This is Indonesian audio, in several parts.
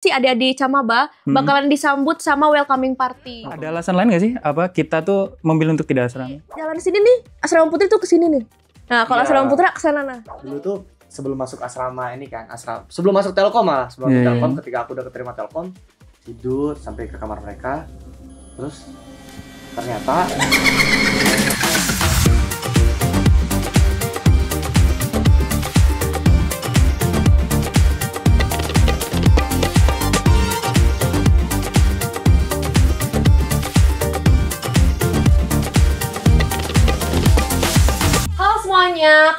pasti adik-adik Camaba bakalan disambut sama welcoming party. Ada alasan lain nggak sih? Apa kita tuh memilih untuk tidak asrama? Jalan sini nih, asrama putri tuh kesini nih. Nah kalau asrama putra kesana nah. Dulu tuh sebelum masuk asrama ini kan, sebelum masuk Telkom malah, sebelum masuk Telkom, ketika aku udah keterima Telkom, tidur sampai ke kamar mereka, terus ternyata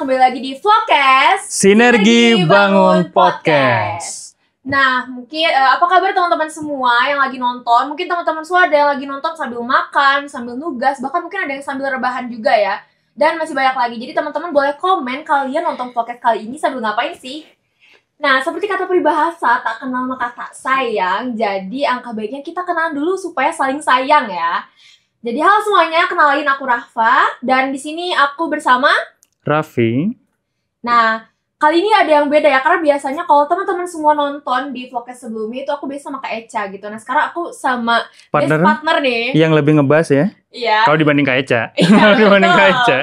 Kembali lagi di Vlogcast Sinergi Bangun Podcast. Nah, mungkin apa kabar teman-teman semua yang lagi nonton? Mungkin teman-teman semua ada yang lagi nonton sambil makan, sambil nugas, bahkan mungkin ada yang sambil rebahan juga ya. Dan masih banyak lagi. Jadi teman-teman boleh komen kalian nonton Vlogcast kali ini sambil ngapain sih? Nah, seperti kata peribahasa, tak kenal maka tak sayang. Jadi angka baiknya kita kenalan dulu supaya saling sayang ya. Jadi halo semuanya, kenalin aku Rafa dan di sini aku bersama Raffi. Nah, kali ini ada yang beda ya, karena biasanya kalau teman-teman semua nonton di vlogcast sebelumnya itu aku biasa sama Kak Eca gitu. Nah, sekarang aku sama partner nih. Yang lebih ngebahas ya? Iya. Kalau dibanding Kak Eca. Iya, dibanding Kak Eca.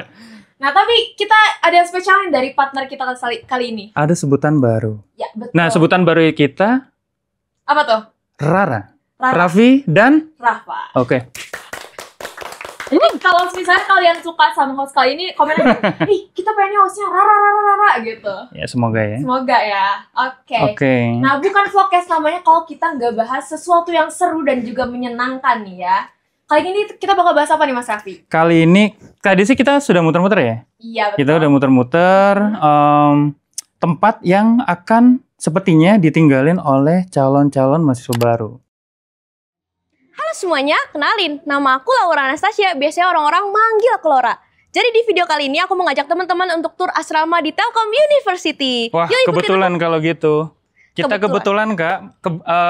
Nah, tapi kita ada yang spesial nih dari partner kita kali ini. Ada sebutan baru. Ya, betul. Nah, sebutan baru kita apa tuh? Rara. Raffi dan Rafa. Oke. Ini kalau misalnya kalian suka sama host kali ini, komen aja. Ih, kita pengennya hostnya Rara gitu. Ya, semoga ya. Semoga ya. Oke. Oke. Nah, bukan vlogcast namanya kalau kita nggak bahas sesuatu yang seru dan juga menyenangkan nih ya. Kali ini kita bakal bahas apa nih Mas Raffi? Kali ini, tadi sih kita sudah muter-muter ya? Iya, betul. Kita udah muter-muter tempat yang akan sepertinya ditinggalin oleh calon-calon mahasiswa baru. Halo semuanya, kenalin, nama aku Laura Anastasia, biasanya orang-orang manggil aku Laura. Jadi di video kali ini aku mengajak teman-teman untuk tur asrama di Telkom University. Wah, kebetulan kalau gitu. Kita kebetulan Kak,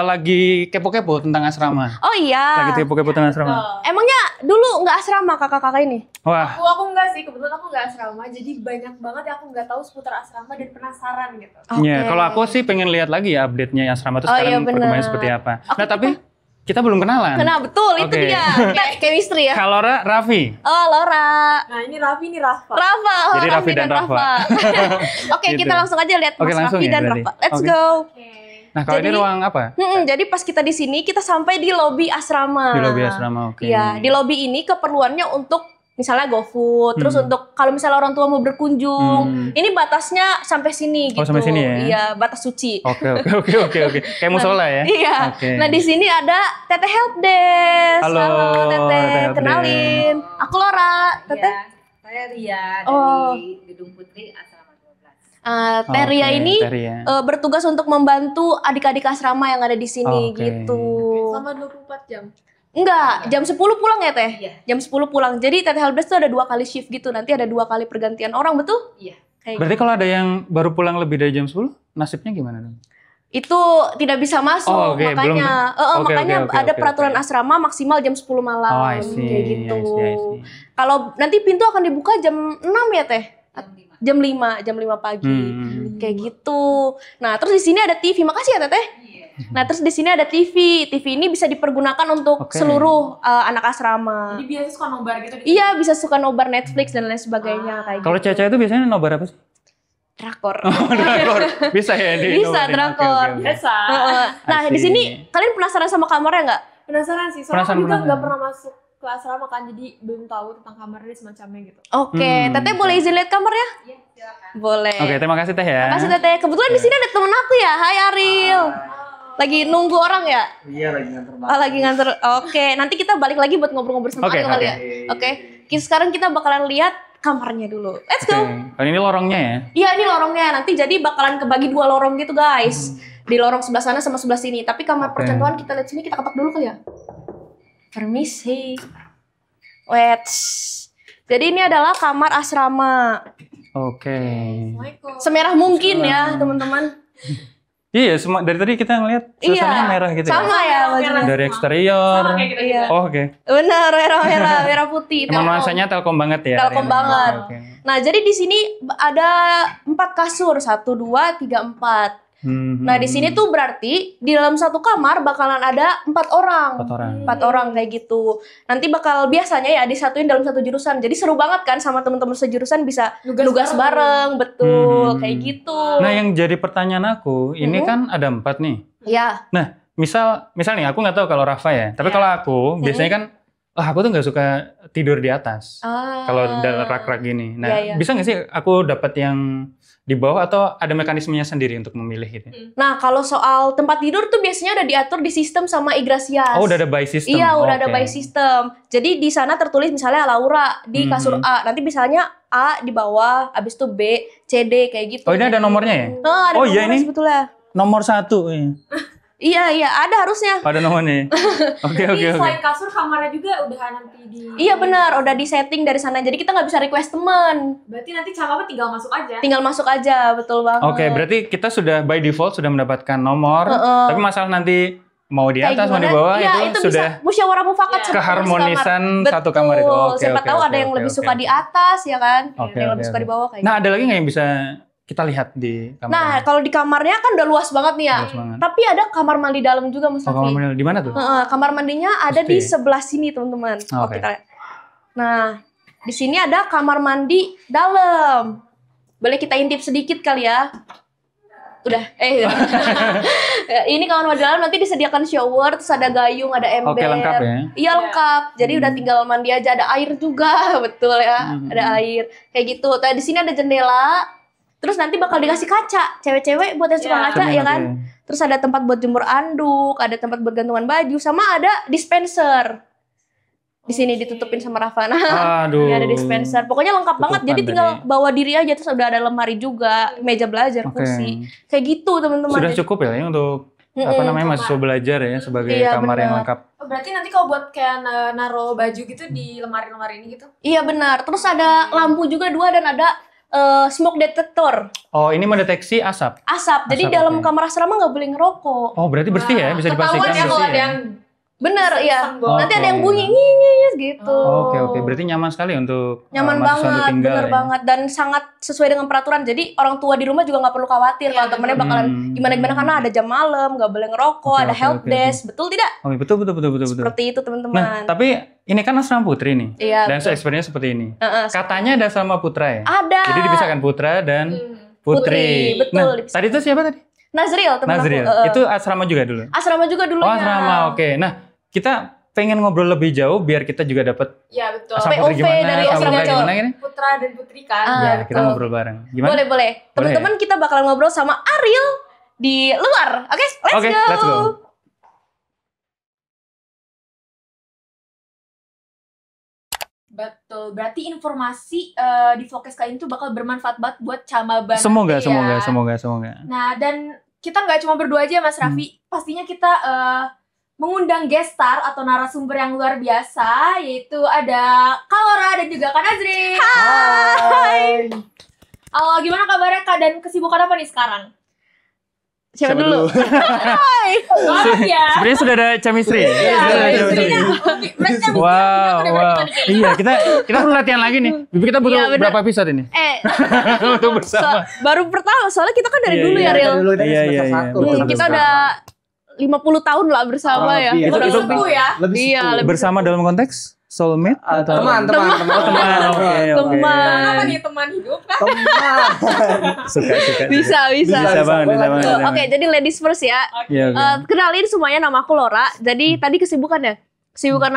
lagi kepo-kepo tentang asrama. Oh iya. Lagi kepo-kepo tentang asrama. Emangnya dulu nggak asrama kakak-kakak ini? Wah. Aku enggak sih, kebetulan aku nggak asrama, jadi banyak banget yang aku nggak tahu seputar asrama dan penasaran gitu. Ya, kalau aku sih pengen lihat lagi ya update-nya asrama itu sekarang perkembangannya seperti apa. Nah, tapi kita belum kenalan. Betul, itu dia. Chemistry ya. Kalau Laura, Raffi. Oh, Laura. Nah, ini Raffi, ini Rafa. Rafa. Jadi Raffi dan Rafa. Oke, kita langsung aja lihat Mas Raffi ya, dan Rafa. Let's go. Nah, kalau ini ruang apa? Jadi pas kita di sini, kita sampai di lobi asrama. Di lobi asrama, oke. Iya, di lobi ini keperluannya untuk misalnya GoFood, terus untuk kalau misalnya orang tua mau berkunjung, ini batasnya sampai sini gitu. Oh, sampai sini ya? Iya, batas suci. Oke. Kayak musola ya? Iya. Okay. Nah, di sini ada Teteh Helpdesk. Halo Teteh. Kenalin. Aku Laura. Teteh. Iya, saya Ria dari Gedung Putri Asrama 12. Teh Ria ini bertugas untuk membantu adik-adik asrama yang ada di sini gitu. Selama 24 jam. Enggak, jam 10 pulang ya Teh? Iya. Jam 10 pulang. Jadi Teteh Helpdesk tuh ada 2 kali shift gitu. Nanti ada 2 kali pergantian orang, betul? Iya. Berarti kalau ada yang baru pulang lebih dari jam 10, nasibnya gimana dong? Itu tidak bisa masuk, makanya ada peraturan asrama maksimal jam 10 malam. Kayak gitu. Kalau nanti pintu akan dibuka jam 6 ya Teh? Jam 5 pagi. Kayak gitu. Nah, terus di sini ada TV. Makasih ya Teteh. Nah, terus di sini ada TV. TV ini bisa dipergunakan untuk seluruh anak asrama. Jadi biasa suka nobar gitu? Iya, bisa suka nobar Netflix dan lain sebagainya kayak kalau gitu. Caca itu biasanya nobar apa sih? Drakor. Drakor. Bisa ya di Bisa drakor. Biasa. Nah, di sini kalian penasaran sama kamarnya nggak? Penasaran sih, soalnya aku juga nggak pernah masuk ke asrama kan, jadi belum tahu tentang kamarnya semacamnya gitu. Oke, Teteh boleh izin lihat kamarnya? Iya, silakan. Boleh. Oke, terima kasih Teh ya. Terima kasih Teteh. Kebetulan di sini ada temen aku ya. Hai Ariel. Lagi nunggu orang ya? Iya, lagi nganter. Lagi nganter. Oke, nanti kita balik lagi buat ngobrol-ngobrol sama Ariel kali ya. Oke. Sekarang kita bakalan lihat kamarnya dulu. Let's go. Ini lorongnya ya? Iya, ini lorongnya. Nanti jadi bakalan kebagi 2 lorong gitu guys. Di lorong sebelah sana sama sebelah sini. Tapi kamar percontohan kita lihat sini, kita ketok dulu kali ya. Permisi. Wait. Jadi ini adalah kamar asrama. Oke. Semerah mungkin ya teman-teman. Iya, dari tadi kita ngeliat suasananya merah gitu sama ya bajunya. Dari eksterior. Sama kayak gitu. Iya. Oh, oke. Benar, merah putih. Emang nuansanya Telkom banget ya? Telkom banget. Nah, jadi di sini ada 4 kasur, 1, 2, 3, 4. Nah di sini tuh berarti di dalam satu kamar bakalan ada 4 orang. 4 orang kayak gitu. Nanti bakal biasanya ya disatuin dalam satu jurusan. Jadi seru banget kan sama teman-teman sejurusan bisa nugas bareng, betul kayak gitu. Nah yang jadi pertanyaan aku, ini kan ada 4 nih. Ya. Nah misal nih aku nggak tahu kalau Rafa ya, tapi kalau aku biasanya kan, aku tuh nggak suka tidur di atas. Kalau dalam rak-rak gini. Nah bisa nggak sih aku dapat yang di bawah atau ada mekanismenya sendiri untuk memilih gitu? Nah, kalau soal tempat tidur tuh biasanya udah diatur di sistem sama Igrasias. Oh, udah ada by system. Iya, udah ada by system. Jadi di sana tertulis misalnya Laura di kasur A. Nanti misalnya A di bawah, habis itu B, C, D kayak gitu. Oh, ini ada nomornya ya? Ada nomornya ini sebetulnya. Nomor 1. Iya, ada harusnya. Ada nomornya. Oke. Selain kasur, kamarnya juga udah nanti di... Iya benar, udah di setting dari sana. Jadi kita nggak bisa request teman. Berarti nanti Camaba tinggal masuk aja. Tinggal masuk aja, betul banget. Oke, berarti kita sudah by default sudah mendapatkan nomor. Tapi masalah nanti mau di atas, mau di bawah itu sudah bisa musyawarah mufakat keharmonisan satu kamar itu. Siapa tahu ada yang lebih suka di atas ya kan, yang lebih suka di bawah kayak gitu. Nah, ada lagi nggak yang bisa kita lihat di kamar? Nah, kalau di kamarnya kan udah luas banget nih ya. Tapi ada kamar mandi dalam juga, Mas Raffi. Kamar mandi di mana tuh? Kamar mandinya ada di sebelah sini, teman-teman. Kita lihat. Nah, di sini ada kamar mandi dalam. Boleh kita intip sedikit kali ya? Udah. Ini kamar mandi dalam nanti disediakan shower, terus ada gayung, ada ember. Oke, lengkap ya? Iya, lengkap. Jadi udah tinggal mandi aja, ada air juga, betul ya. Ada air. Kayak gitu. Nah, di sini ada jendela. Terus nanti bakal dikasih kaca, cewek-cewek buat yang suka kaca ya kan. Terus ada tempat buat jemur anduk, ada tempat buat gantungan baju, sama ada dispenser. Di sini ditutupin sama Rafa. Ini ada dispenser. Pokoknya lengkap banget. Jadi tinggal bawa diri aja, terus udah ada lemari juga, meja belajar, kursi. Kayak gitu teman-teman. Sudah cukup ya untuk mahasiswa belajar ya sebagai kamar yang lengkap. Oh, berarti nanti kalau buat kayak naruh baju gitu di lemari-lemari ini gitu? Iya benar. Terus ada lampu juga 2 dan ada smoke detector. Oh, ini mendeteksi asap. Jadi dalam kamar asrama nggak boleh ngerokok. Oh, berarti bersih ya, bisa dipastikan bersih ya. Kalau ada yang bener ya. Nanti ada yang bunyi nyinyis gitu. Oke. Berarti nyaman sekali untuk nyaman banget, bener banget dan sangat sesuai dengan peraturan. Jadi orang tua di rumah juga nggak perlu khawatir kalau temennya bakalan gimana karena ada jam malam, nggak boleh ngerokok, ada help desk, betul tidak? Oh, betul. Seperti itu teman-teman. Nah, tapi ini kan asrama putri nih. Iya. Dan experience seperti ini. Katanya ada asrama putra ya? Ada. Jadi dipisahkan putra dan putri. Betul. Nah, tadi itu siapa tadi? Nazril, teman aku. Itu asrama juga dulu? Asrama juga dulunya. Oh, asrama, oke. Nah, kita pengen ngobrol lebih jauh biar kita juga dapat betul. POV dari asrama gimana ini? Putra dan putri kan. Kita ngobrol bareng. Gimana? Boleh. Teman-teman kita bakalan ngobrol sama Ariel di luar. Oke, let's go. Betul, berarti informasi di Vokes kali ini tuh bakal bermanfaat banget buat Camaba. Semoga. Nah, dan kita nggak cuma berdua aja, Mas Raffi. Pastinya kita mengundang guest star atau narasumber yang luar biasa, yaitu ada Kak Laura dan juga Kak Nazri. Hai. Halo, gimana kabarnya Kak dan kesibukan apa nih sekarang? Siapa dulu? Hai. Ya. Sebenarnya sudah ada chemistry. Wow. Iya, kita perlu latihan lagi nih. Kita butuh berapa episode ini? Untuk bersama. Baru pertama, soalnya kita kan dari dulu ya, Ril. Iya. Kita udah 50 tahun lah bersama ya. Lebih bersama dalam konteks soulmate atau teman. Apa nih, teman hidup kan? Suka. Bisa banget. Oke, jadi ladies first ya. Kenalin semuanya, nama aku Laura. Jadi tadi kesibukan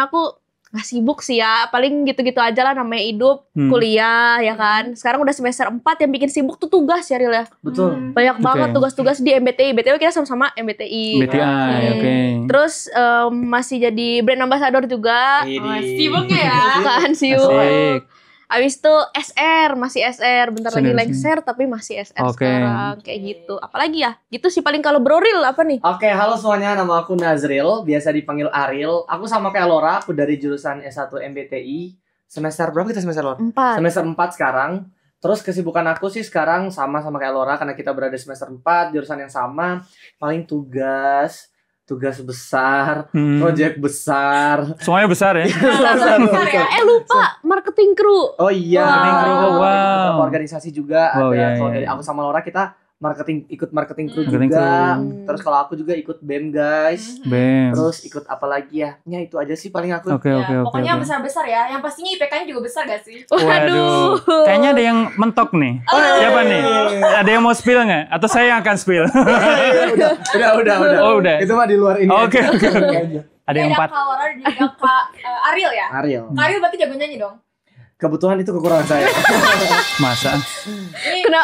aku nggak sibuk sih ya, paling gitu-gitu aja lah, namanya hidup, kuliah ya kan. Sekarang udah semester 4, yang bikin sibuk tuh tugas ya, Ril ya. Betul. Banyak banget tugas-tugas di MBTI. BTW kita sama-sama MBTI. Oke. Terus masih jadi brand ambassador juga. Sibuknya ya. Kan sibuk. Abis itu SR, masih SR, bentar lagi lengser tapi masih SR sekarang, kayak gitu. Apalagi ya, gitu sih paling. Kalau Bro Ril apa nih? Oke, halo semuanya, nama aku Nazril, biasa dipanggil Ariel. Aku sama kayak Laura, aku dari jurusan S1 MBTI. Semester berapa kita semester Laura? 4. Semester 4 sekarang. Terus kesibukan aku sih sekarang sama kayak Laura, karena kita berada semester 4, jurusan yang sama. Paling tugas besar, proyek besar. Semuanya besar ya? besar. Lupa, marketing crew. Oh iya. Marketing crew, wow. Organisasi juga ada. Kalau dari aku sama Laura kita ikut marketing crew juga. Terus kalau aku juga ikut BEM guys. BEM. Terus ikut apa lagi ya? Ya itu aja sih paling aku. Oke. Pokoknya besar-besar ya. Yang pastinya IPK-nya juga besar gak sih? Waduh. Kayaknya ada yang mentok nih. Siapa nih? Ada yang mau spill nggak? Atau saya yang akan spill? Udah. Oh, udah. Itu mah di luar ini. Oke. Ada yang 4. Kak Laura dan juga Kak Ariel ya? Ariel. Kak Ariel berarti jago nyanyi dong? Kebetulan itu kekurangan saya. Masa?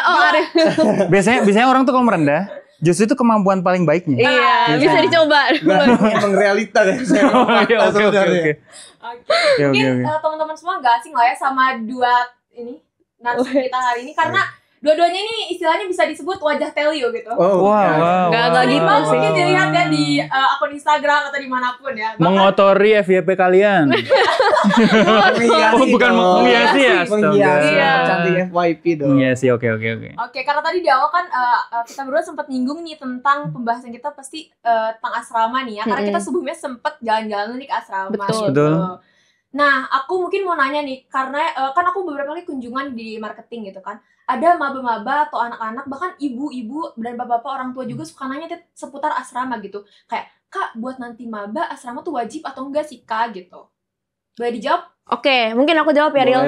Ariel. Biasanya orang tuh kalau merendah, justru itu kemampuan paling baiknya. Iya, bisa dicoba. Emang realita kan saya. Oke. Mungkin teman-teman semua gak asing lah ya sama dua ini narasum kita hari ini karena dua-duanya ini istilahnya bisa disebut wajah Telio gitu. Wow. Gak gitu sih. Mungkin dilihat ya di akun Instagram atau dimanapun ya. Mengotori FYP kalian. Bukan menghiasi ya. Menghiasi. Cantik FYP dong. Menghiasi, oke. Oke, karena tadi di awal kan kita berdua sempat nyinggung nih tentang pembahasan kita pasti tentang asrama nih ya. Karena kita sebelumnya sempat jalan-jalan nih ke asrama. Betul. Nah, aku mungkin mau nanya nih, karena kan aku beberapa kali kunjungan di marketing gitu kan. Ada maba-maba atau anak-anak, bahkan ibu-ibu dan bapak-bapak orang tua juga suka nanya seputar asrama gitu. Kayak, Kak, buat nanti maba asrama tuh wajib atau enggak sih, Kak, gitu. Boleh dijawab? Oke, mungkin aku jawab ya, Riel.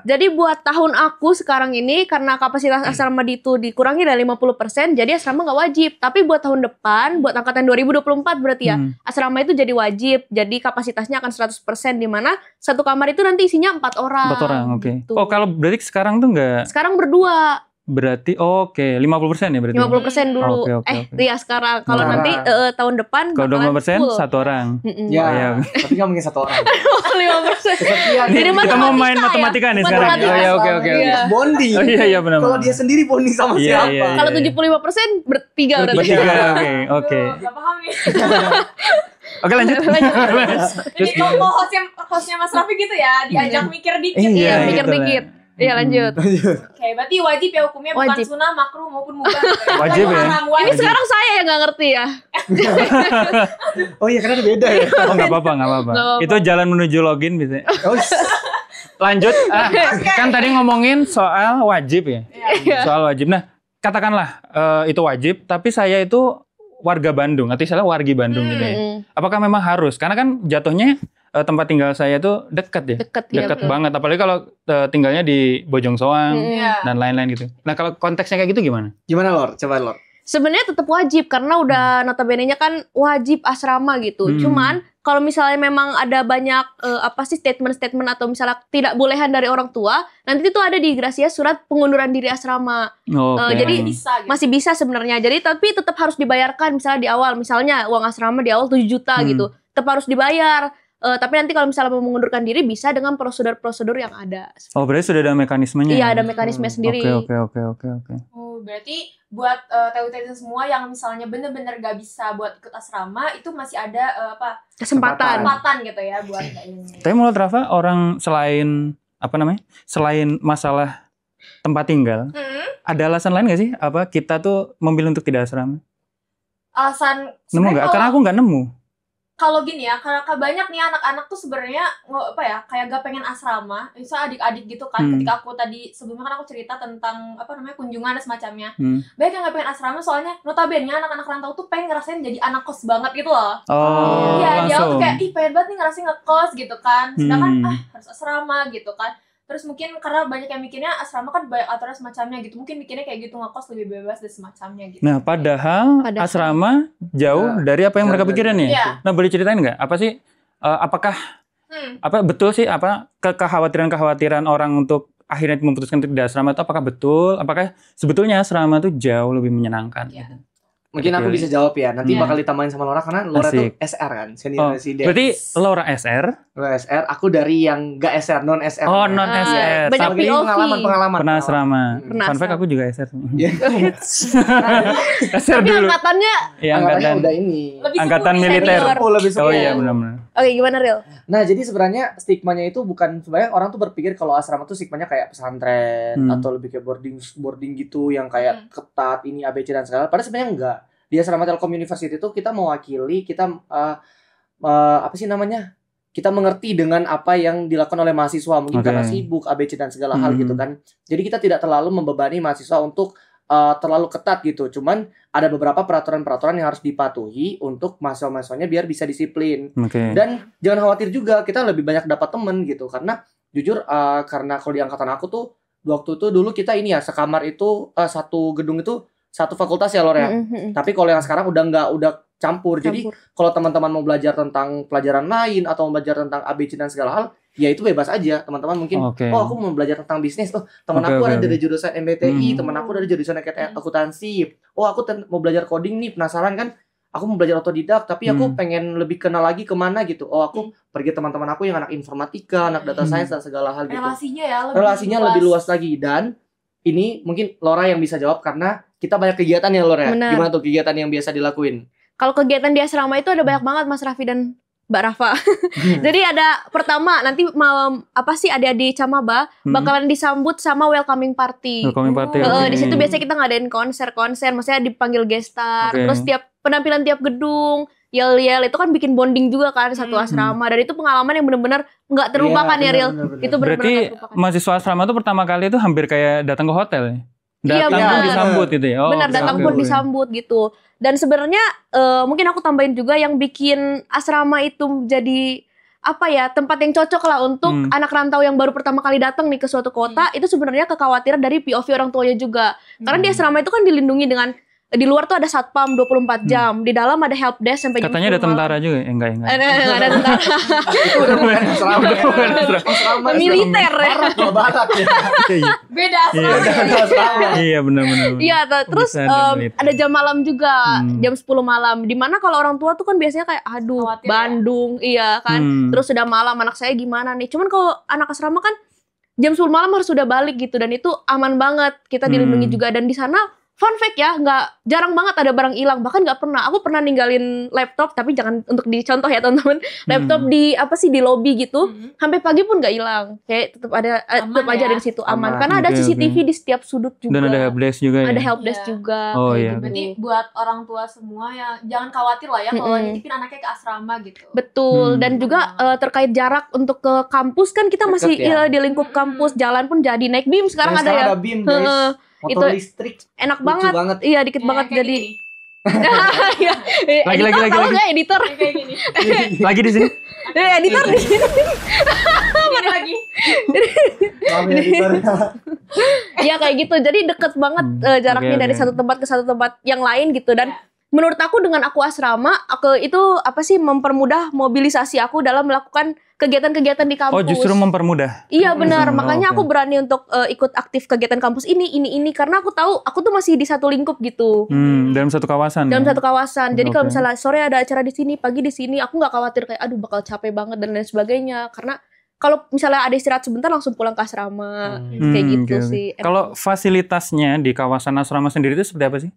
Jadi buat tahun aku sekarang ini, karena kapasitas asrama itu dikurangi dari 50%, jadi asrama nggak wajib. Tapi buat tahun depan, buat angkatan 2024 berarti ya, asrama itu jadi wajib. Jadi kapasitasnya akan 100%, di mana satu kamar itu nanti isinya 4 orang. 4 orang, oke. Gitu. Oh, kalau berarti sekarang tuh nggak? Sekarang berdua. Berarti, 50% ya berarti? 50% dulu. Oke. Iya sekarang. Kalau nanti tahun depan kalau 25% full. 1 orang. Ya, tapi nggak mungkin 1 orang. 5%. Jadi Kita mau main matematika nih sekarang. Matematika. Oh ya, oke. Bonding. Oh iya benar. Kalau dia sendiri bonding sama siapa? Iya. Kalau 75% bertiga berarti. Bertiga, oke. Gak paham nih. Oke, lanjut. Jadi kalau hostnya Mas Raffi gitu ya, diajak mikir dikit. Iya, Mikir gitu dikit. Iya lanjut. Oke, berarti wajib ya hukumnya, bukan Wajib. sunnah, makruh maupun mubah. Wajib ya? Ini sekarang saya yang nggak ngerti ya. Oh iya, karena beda ya. Oh nggak apa-apa. Itu jalan menuju login bisa. Oh, Lanjut. Kan tadi ngomongin soal wajib ya. Soal wajib. Nah, katakanlah itu wajib, tapi saya itu warga Bandung, atau istilah wargi Bandung gitu ya. Apakah memang harus? Karena kan jatuhnya tempat tinggal saya itu dekat ya. Dekat banget. Apalagi kalau tinggalnya di Bojong Soang dan lain-lain gitu. Nah, kalau konteksnya kayak gitu gimana? Gimana, Lor? Coba, Lor. Sebenarnya tetap wajib karena udah notabene-nya kan wajib asrama gitu. Cuman kalau misalnya memang ada banyak statement-statement atau misalnya tidak bolehan dari orang tua, nanti itu ada di Gracia surat pengunduran diri asrama. Jadi bisa, gitu. masih bisa sebenarnya. Jadi tapi tetap harus dibayarkan misalnya di awal. Misalnya uang asrama di awal 7 juta gitu. Tetap harus dibayar. Tapi nanti kalau misalnya mau mengundurkan diri bisa dengan prosedur-prosedur yang ada. Oh, berarti sudah ada mekanismenya? Iya, ada mekanisme sendiri. Oke. Oh, berarti buat TU-TU semua yang misalnya bener-bener gak bisa buat ikut asrama, itu masih ada Kesempatan gitu ya buat ini. Tapi menurut Rafa, orang selain masalah tempat tinggal, ada alasan lain gak sih? Apa kita tuh memilih untuk tidak asrama? Alasan Nemu nggak? Karena aku nggak nemu. Kalau gini ya, karena banyak nih anak-anak tuh sebenarnya kayak gak pengen asrama. Misal adik-adik gitu kan, ketika aku tadi sebelumnya kan aku cerita tentang kunjungan dan semacamnya. Banyak yang gak pengen asrama soalnya notabene anak-anak rantau tuh pengen ngerasain jadi anak kos banget gitu loh. Oh, iya, dia tuh kayak pengen banget nih ngerasain ngekos gitu kan. Sedangkan harus asrama gitu kan. Terus mungkin karena banyak yang mikirnya asrama kan banyak aturan semacamnya gitu. Mungkin mikirnya kayak gitu, ngekos lebih bebas dan semacamnya gitu. Nah, padahal asrama jauh dari apa yang mereka pikirin ya. Iya. Nah, boleh ceritain nggak? Apa sih? Apakah betul sih kekhawatiran orang untuk akhirnya memutuskan untuk di asrama itu apakah betul? Apakah sebetulnya asrama itu jauh lebih menyenangkan? Iya. Mungkin aku bisa jawab ya. Nanti bakal ditambahin sama Laura karena Laura tuh SR kan, senior resident. Berarti Laura SR? Laura SR, aku dari yang enggak SR, non SR. Oh, non SR. Banyak Tapi pengalaman. Pernah asrama. Fun fact aku juga SR. SR Tapi dulu. angkatannya Angkatannya udah ini. Angkatan militer. Lebih Oh iya benar-benar. Oke, gimana Ril? Nah, jadi sebenarnya stigmanya itu bukan, sebenarnya orang tuh berpikir kalau asrama tuh stigmanya kayak pesantren atau lebih kayak boarding gitu yang kayak ketat ini ABC dan segala. Padahal sebenarnya enggak. Di asrama Telkom University itu kita mewakili, kita kita mengerti dengan apa yang dilakukan oleh mahasiswa mungkin karena sibuk ABC dan segala hal gitu kan. Jadi kita tidak terlalu membebani mahasiswa untuk terlalu ketat gitu. Cuman ada beberapa peraturan-peraturan yang harus dipatuhi untuk mahasiswa-mahasiswanya biar bisa disiplin. Dan jangan khawatir juga, kita lebih banyak dapat temen gitu. Karena jujur karena kalau di angkatan aku tuh waktu itu dulu kita ini ya sekamar itu satu gedung itu satu fakultas ya Lor ya. Tapi kalau yang sekarang udah campur. Jadi kalau teman-teman mau belajar tentang pelajaran lain atau mau belajar tentang ABC dan segala hal, ya itu bebas aja. Teman-teman mungkin aku mau belajar tentang bisnis, teman aku ada dari jurusan MBTI, teman aku dari jurusan akuntansi. Aku mau belajar coding nih, penasaran kan? Aku mau belajar otodidak, tapi aku pengen lebih kenal lagi kemana gitu. Aku pergi teman-teman aku yang anak informatika, anak data science dan segala hal gitu. Relasinya lebih luas lagi. Dan ini mungkin Lora yang bisa jawab karena kita banyak kegiatan ya Lora. Gimana tuh kegiatan yang biasa dilakuin? Kalau kegiatan di asrama itu ada banyak banget Mas Raffi dan Mbak Rafa. Jadi ada pertama nanti malam adik-adik Camaba bakalan disambut sama welcoming party. Di situ biasanya kita ngadain konser, maksudnya dipanggil guest star. Terus tiap penampilan tiap gedung, yel-yel itu kan bikin bonding juga kan satu asrama. Dan itu pengalaman yang benar-benar nggak terlupakan ya Riel. Itu berarti mahasiswa asrama itu pertama kali itu hampir kayak datang ke hotel ya? Datang pun disambut gitu ya? Benar, datang pun disambut gitu. Dan sebenarnya mungkin aku tambahin juga yang bikin asrama itu jadi tempat yang cocok lah untuk anak rantau yang baru pertama kali datang nih ke suatu kota. Itu sebenarnya kekhawatiran dari POV orang tuanya juga. Karena di asrama itu kan dilindungi dengan di luar tuh ada satpam 24 jam, di dalam ada help desk sampai jam 10 katanya ada tentara juga, enggak. Ada tentara. Itu udah bukan asrama. Militer ya. Barat ya. Beda asrama. Iya benar. Iya, terus ada jam malam juga, jam 10 malam. Dimana kalau orang tua tuh kan biasanya kayak khawatir Bandung, iya kan. Terus sudah malam anak saya gimana nih? Cuman kalau anak asrama kan jam 10 malam harus sudah balik gitu, dan itu aman banget. Kita dilindungi juga, dan di sana fun fact ya, jarang banget ada barang hilang. Bahkan nggak pernah. Aku pernah ninggalin laptop, tapi jangan untuk dicontoh ya teman-teman. Laptop di lobby gitu, sampai pagi pun nggak hilang. Kayak tetap aja ada di situ aman. Karena ada CCTV di setiap sudut juga. Dan ada helpdesk juga. Ada helpdesk juga. Oh iya. Berarti buat orang tua semua yang jangan khawatir lah ya kalau nitipin anaknya ke asrama gitu. Betul. Dan juga terkait jarak untuk ke kampus kan kita masih di lingkup kampus. Jalan pun jadi naik BIM sekarang ada ya. Ada BIM guys. Motor listrik enak banget. Iya, dikit banget jadi. Lagi. Tahu nggak editor? Kayak gini. Lagi di sini. Editor di sini. Ini lagi. Iya kayak gitu. Jadi deket banget jaraknya dari satu tempat ke satu tempat yang lain gitu. Dan menurut aku dengan aku asrama, itu mempermudah mobilisasi aku dalam melakukan kegiatan-kegiatan di kampus. Oh, justru mempermudah. Iya benar, makanya aku berani untuk ikut aktif kegiatan kampus ini karena aku tahu aku tuh masih di satu lingkup gitu. Dalam satu kawasan. Dalam satu kawasan. Jadi kalau misalnya sore ada acara di sini, pagi di sini, aku nggak khawatir kayak aduh bakal capek banget dan lain sebagainya. Karena kalau misalnya ada istirahat sebentar langsung pulang ke asrama, kayak gitu sih. Kalau fasilitasnya di kawasan asrama sendiri itu seperti apa sih?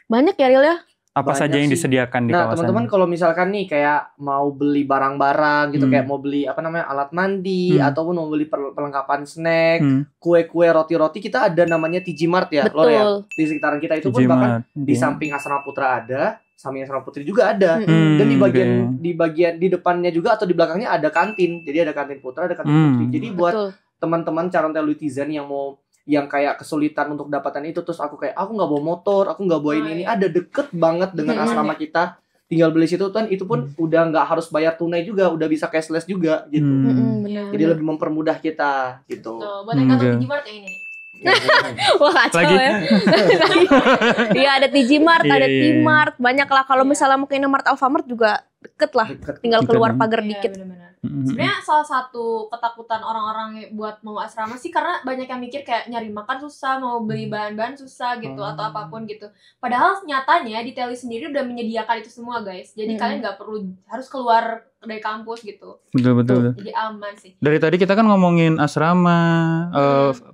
Banyak ya Ril ya. Apa saja yang disediakan di kawasan? Nah teman-teman kalau misalkan nih kayak mau beli barang-barang gitu, kayak mau beli alat mandi, ataupun mau beli perlengkapan snack, kue-kue, roti-roti, kita ada namanya TG Mart ya. Betul. Ya. Di sekitaran kita itu pun bahkan di samping Asrama Putra ada, samping Asrama Putri juga ada. Dan di bagian di depannya juga atau di belakangnya ada kantin. Jadi ada kantin Putra, ada kantin Putri. Jadi buat teman-teman calon telutizen yang kayak kesulitan untuk dapatan itu, terus aku nggak bawa motor, aku nggak bawa ini ada deket banget dengan asrama kita, tinggal beli situ kan, itu pun udah nggak harus bayar tunai juga, udah bisa cashless juga gitu. Jadi lebih mempermudah kita gitu. Buat yang kantor TG Mart yang ini. Wah kacau ya. Iya ada TG Mart, ada T-Mart, banyak lah. Kalau misalnya mau ke Indomaret, Alfamart juga deket lah, tinggal keluar pagar dikit. Sebenarnya salah satu ketakutan orang-orang buat mau asrama sih karena banyak yang mikir kayak nyari makan susah, mau beli bahan-bahan susah gitu atau apapun gitu. Padahal nyatanya di Teli sendiri udah menyediakan itu semua guys. Jadi kalian nggak perlu harus keluar dari kampus gitu. Betul. Jadi aman sih. Dari tadi kita kan ngomongin asrama,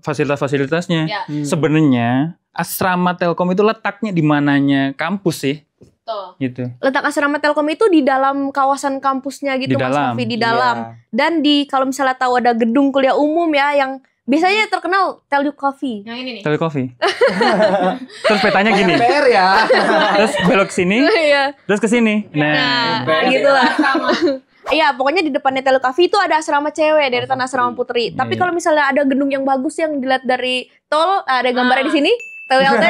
fasilitas-fasilitasnya. Sebenarnya asrama Telkom itu letaknya di mananya kampus sih? Gitu. Letak asrama Telkom itu di dalam kawasan kampusnya gitu Mas Raffi, di dalam. Dan kalau misalnya tahu ada gedung kuliah umum ya yang biasanya terkenal Teluk Coffee. Yang ini nih. Teluk Coffee. Terus petanya gini. PR ya. Terus belok sini. Terus ke sini. Nah, gitu lah. Iya, pokoknya di depannya Teluk Coffee itu ada asrama cewek dari asrama putri. Tapi kalau misalnya ada gedung yang bagus yang dilihat dari tol, ada gambarnya di sini. TWLT.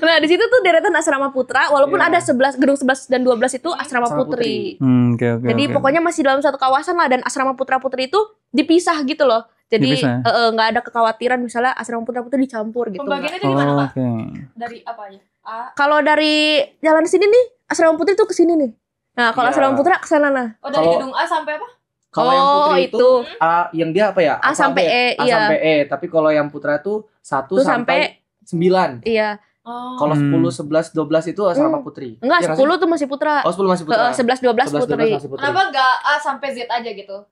Nah, di situ tuh deretan asrama putra, walaupun ada 11 gedung 11 dan 12 itu asrama putri. Jadi pokoknya masih dalam satu kawasan lah, dan asrama putra-putri itu dipisah gitu loh. Jadi nggak ada kekhawatiran misalnya asrama putra-putri dicampur gitu. Pembagiannya itu gimana, Kak? Dari apa aja? Kalau dari jalan sini nih, asrama putri tuh ke sini nih. Nah, kalau asrama putra ke sana nah. Oh, dari gedung A sampai apa? Kalau yang putri itu A, yang dia apa ya? A sampai E, A sampai E. Tapi kalau yang putra itu 1 sampai 9. Iya. Kalau 10, 11, 12 itu asrama putri. Enggak, 10 tuh masih putra. Oh, 10 masih putra. 11, 12 putri. Kenapa enggak A sampai Z aja gitu?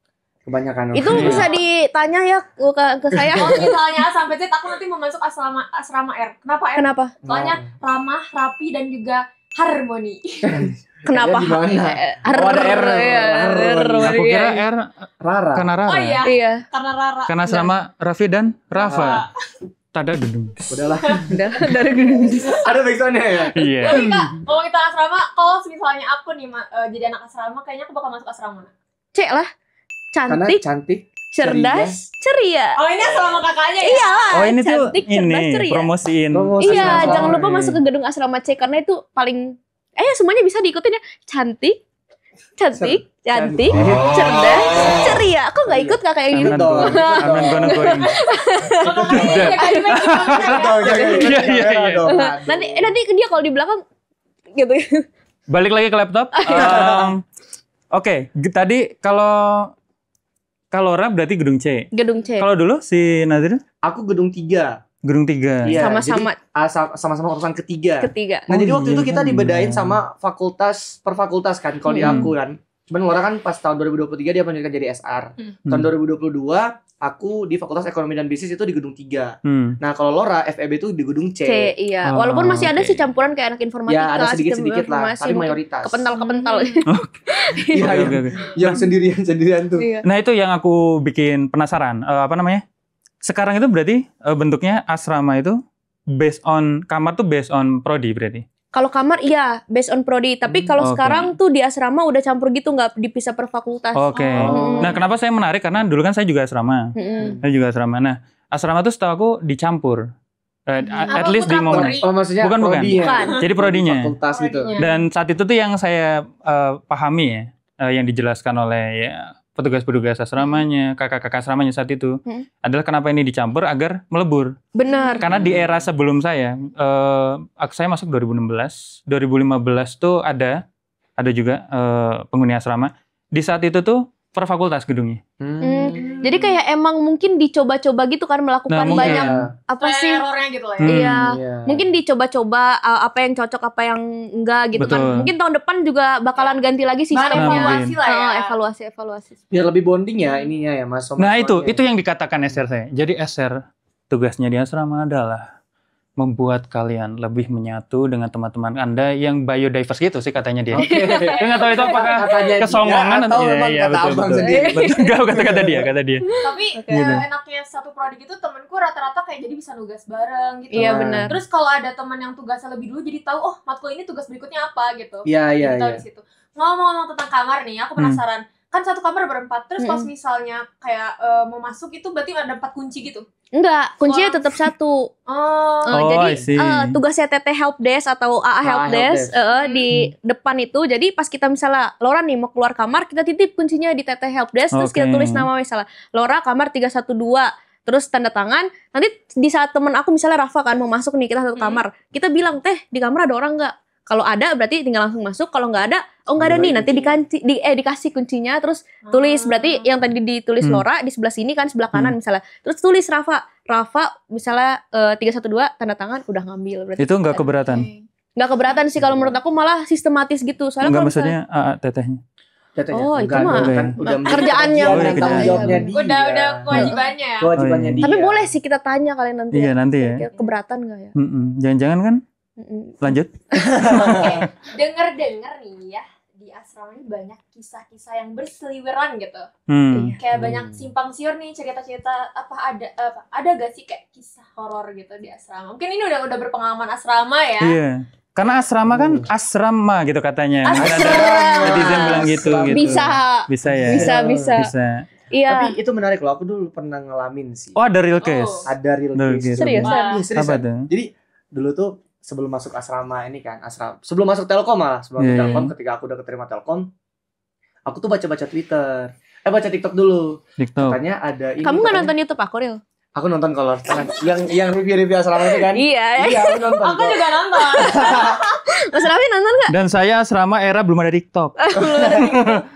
Kebanyakan. Itu bisa ditanya ya ke saya. Oh, misalnya A sampai Z, aku nanti mau masuk asrama R. Kenapa R? Kenapa? Soalnya ramah, rapi, dan juga harmoni. Kenapa? Ada R. Aku kira R Rara. karena Rara. Oh iya. Karena Rara. Karena sama Raffi dan Rafa. Tada gedung. Udahlah. Udah dari gedung. Ada backsoundnya ya? Iya. Tapi Kak, kalau kita asrama, kalau misalnya aku nih jadi anak asrama, kayaknya aku bakal masuk asrama. C lah. Karena Cantik, cantik, cerdas, ceria. Oh, ini asrama kakaknya ya? Iyalah. Oh, ini tuh cantik, cerdas, ini ceria. promosiin. Iya, asrama. jangan lupa masuk ke gedung asrama C karena itu paling semuanya bisa diikutin ya. Cantik, cantik, cerdas, ceria. Kok nggak ikut kakak yang gitu? I'm not gonna going. Nanti dia kalau di belakang gitu. Balik lagi ke laptop. Oke, tadi kalau rap berarti gedung C. Gedung C. Kalau dulu si Nazrin? Aku gedung 3. Gedung 3. Iya, Sama-sama. Sama-sama urusan ketiga. Nah, jadi waktu itu kita dibedain sama fakultas per fakultas kan. Kalau di aku kan. Cuman Laura kan pas tahun 2023 dia melanjutkan jadi SR. Tahun 2022 aku di Fakultas Ekonomi dan Bisnis itu di gedung 3. Nah, kalau Laura FEB itu di gedung C. Iya. Walaupun masih ada sih campuran kayak anak informatika. Ya, ada sedikit-sedikit lah, tapi mayoritas. Kepental-kepental. Iya, yang sendirian tuh. Iya. Nah, itu yang aku bikin penasaran. Apa namanya? Sekarang itu berarti bentuknya asrama itu based on kamar tuh based on prodi berarti. Kalau kamar iya based on prodi, tapi kalau sekarang tuh di asrama udah campur gitu, nggak dipisah per fakultas. Oke. Nah, kenapa saya menarik karena dulu kan saya juga asrama. Saya juga asrama. Nah, asrama tuh setahu aku dicampur. At least di momen. Oh, maksudnya Bukan. Jadi prodinya. Fakultas gitu. Dan saat itu tuh yang saya pahami ya, yang dijelaskan oleh ya petugas-petugas asramanya, kakak-kakak asramanya saat itu adalah kenapa ini dicampur agar melebur. Benar. Karena di era sebelum saya masuk 2016, 2015 tuh ada juga penghuni asrama. Di saat itu tuh per fakultas gedungnya. Jadi kayak emang mungkin dicoba-coba gitu kan melakukan banyak apa sih? Errornya gitu lah ya. Iya. Mungkin dicoba-coba apa yang cocok apa yang enggak gitu kan. Mungkin tahun depan juga bakalan ganti lagi sistemnya. Evaluasi lah ya. Evaluasi. Biar lebih bonding ya ininya ya Mas. Nah, itu yang dikatakan SR saya. Jadi SR tugasnya di asrama adalah membuat kalian lebih menyatu dengan teman-teman Anda yang biodiverse gitu sih katanya dia. Saya nggak tahu itu apakah kesongkongan atau memang kata abang sendiri. Enggak, kata dia. Tapi enaknya satu prodi gitu temenku rata-rata kayak jadi bisa nugas bareng gitu. Iya benar. Terus kalau ada teman yang tugasnya lebih dulu jadi tahu matkul ini tugas berikutnya apa gitu. Iya. Tahu di situ. Ngomong-ngomong tentang kamar nih, aku penasaran. Kan satu kamar berempat, terus pas misalnya kayak mau masuk itu berarti ada 4 kunci gitu? Enggak, kuncinya tetap satu. Jadi tugasnya TT Help Desk atau AA Help Desk di depan itu. Jadi pas kita misalnya Laura nih mau keluar kamar, kita titip kuncinya di TT Help Desk, terus kita tulis nama misalnya Laura kamar 312. Terus tanda tangan, nanti di saat temen aku misalnya Rafa kan mau masuk nih, kita satu kamar. Kita bilang, "Teh, di kamar ada orang nggak?" Kalau ada berarti tinggal langsung masuk, kalau nggak ada, nggak ada nih, nanti dikasih kuncinya, terus tulis, berarti yang tadi ditulis Laura di sebelah sini kan, sebelah kanan misalnya, terus tulis Rafa misalnya 312 tanda tangan udah ngambil. Berarti itu nggak keberatan? Nggak keberatan sih kalau menurut aku, malah sistematis gitu. Soalnya nggak maksudnya tetehnya. Oh itu mah kerjaannya, jawabnya dia. Udah kewajibannya ya. Kewajibannya dia. Tapi boleh sih kita tanya kalian nanti. Iya nanti ya. Keberatan nggak ya? Jangan-jangan kan? Lanjut. Oke, dengar nih ya di asrama ini banyak kisah-kisah yang berseliweran gitu. Kayak banyak simpang siur nih cerita-cerita ada gak sih kayak kisah horor gitu di asrama? Mungkin ini udah berpengalaman asrama ya. Iya. Karena asrama kan asrama gitu katanya. Mungkin ada netizen bilang gitu. Bisa ya. Bisa. Iya. Tapi itu menarik loh, aku dulu pernah ngalamin sih. Oh, ada real case. Ada real case. Serius? Iya, serius. Apa tuh? Jadi dulu tuh sebelum masuk asrama ini kan, sebelum masuk Telkom malah, sebelum masuk Telkom, ketika aku udah keterima Telkom, aku tuh baca Twitter. Baca TikTok dulu. TikTok. Katanya ada ini. Kamu nggak nonton YouTube aku, Ril? Aku nonton Color yang review asrama itu kan. Iya. Iya, aku nonton. Aku juga nonton. Mas Raffi nonton nggak? Dan saya asrama era belum ada TikTok.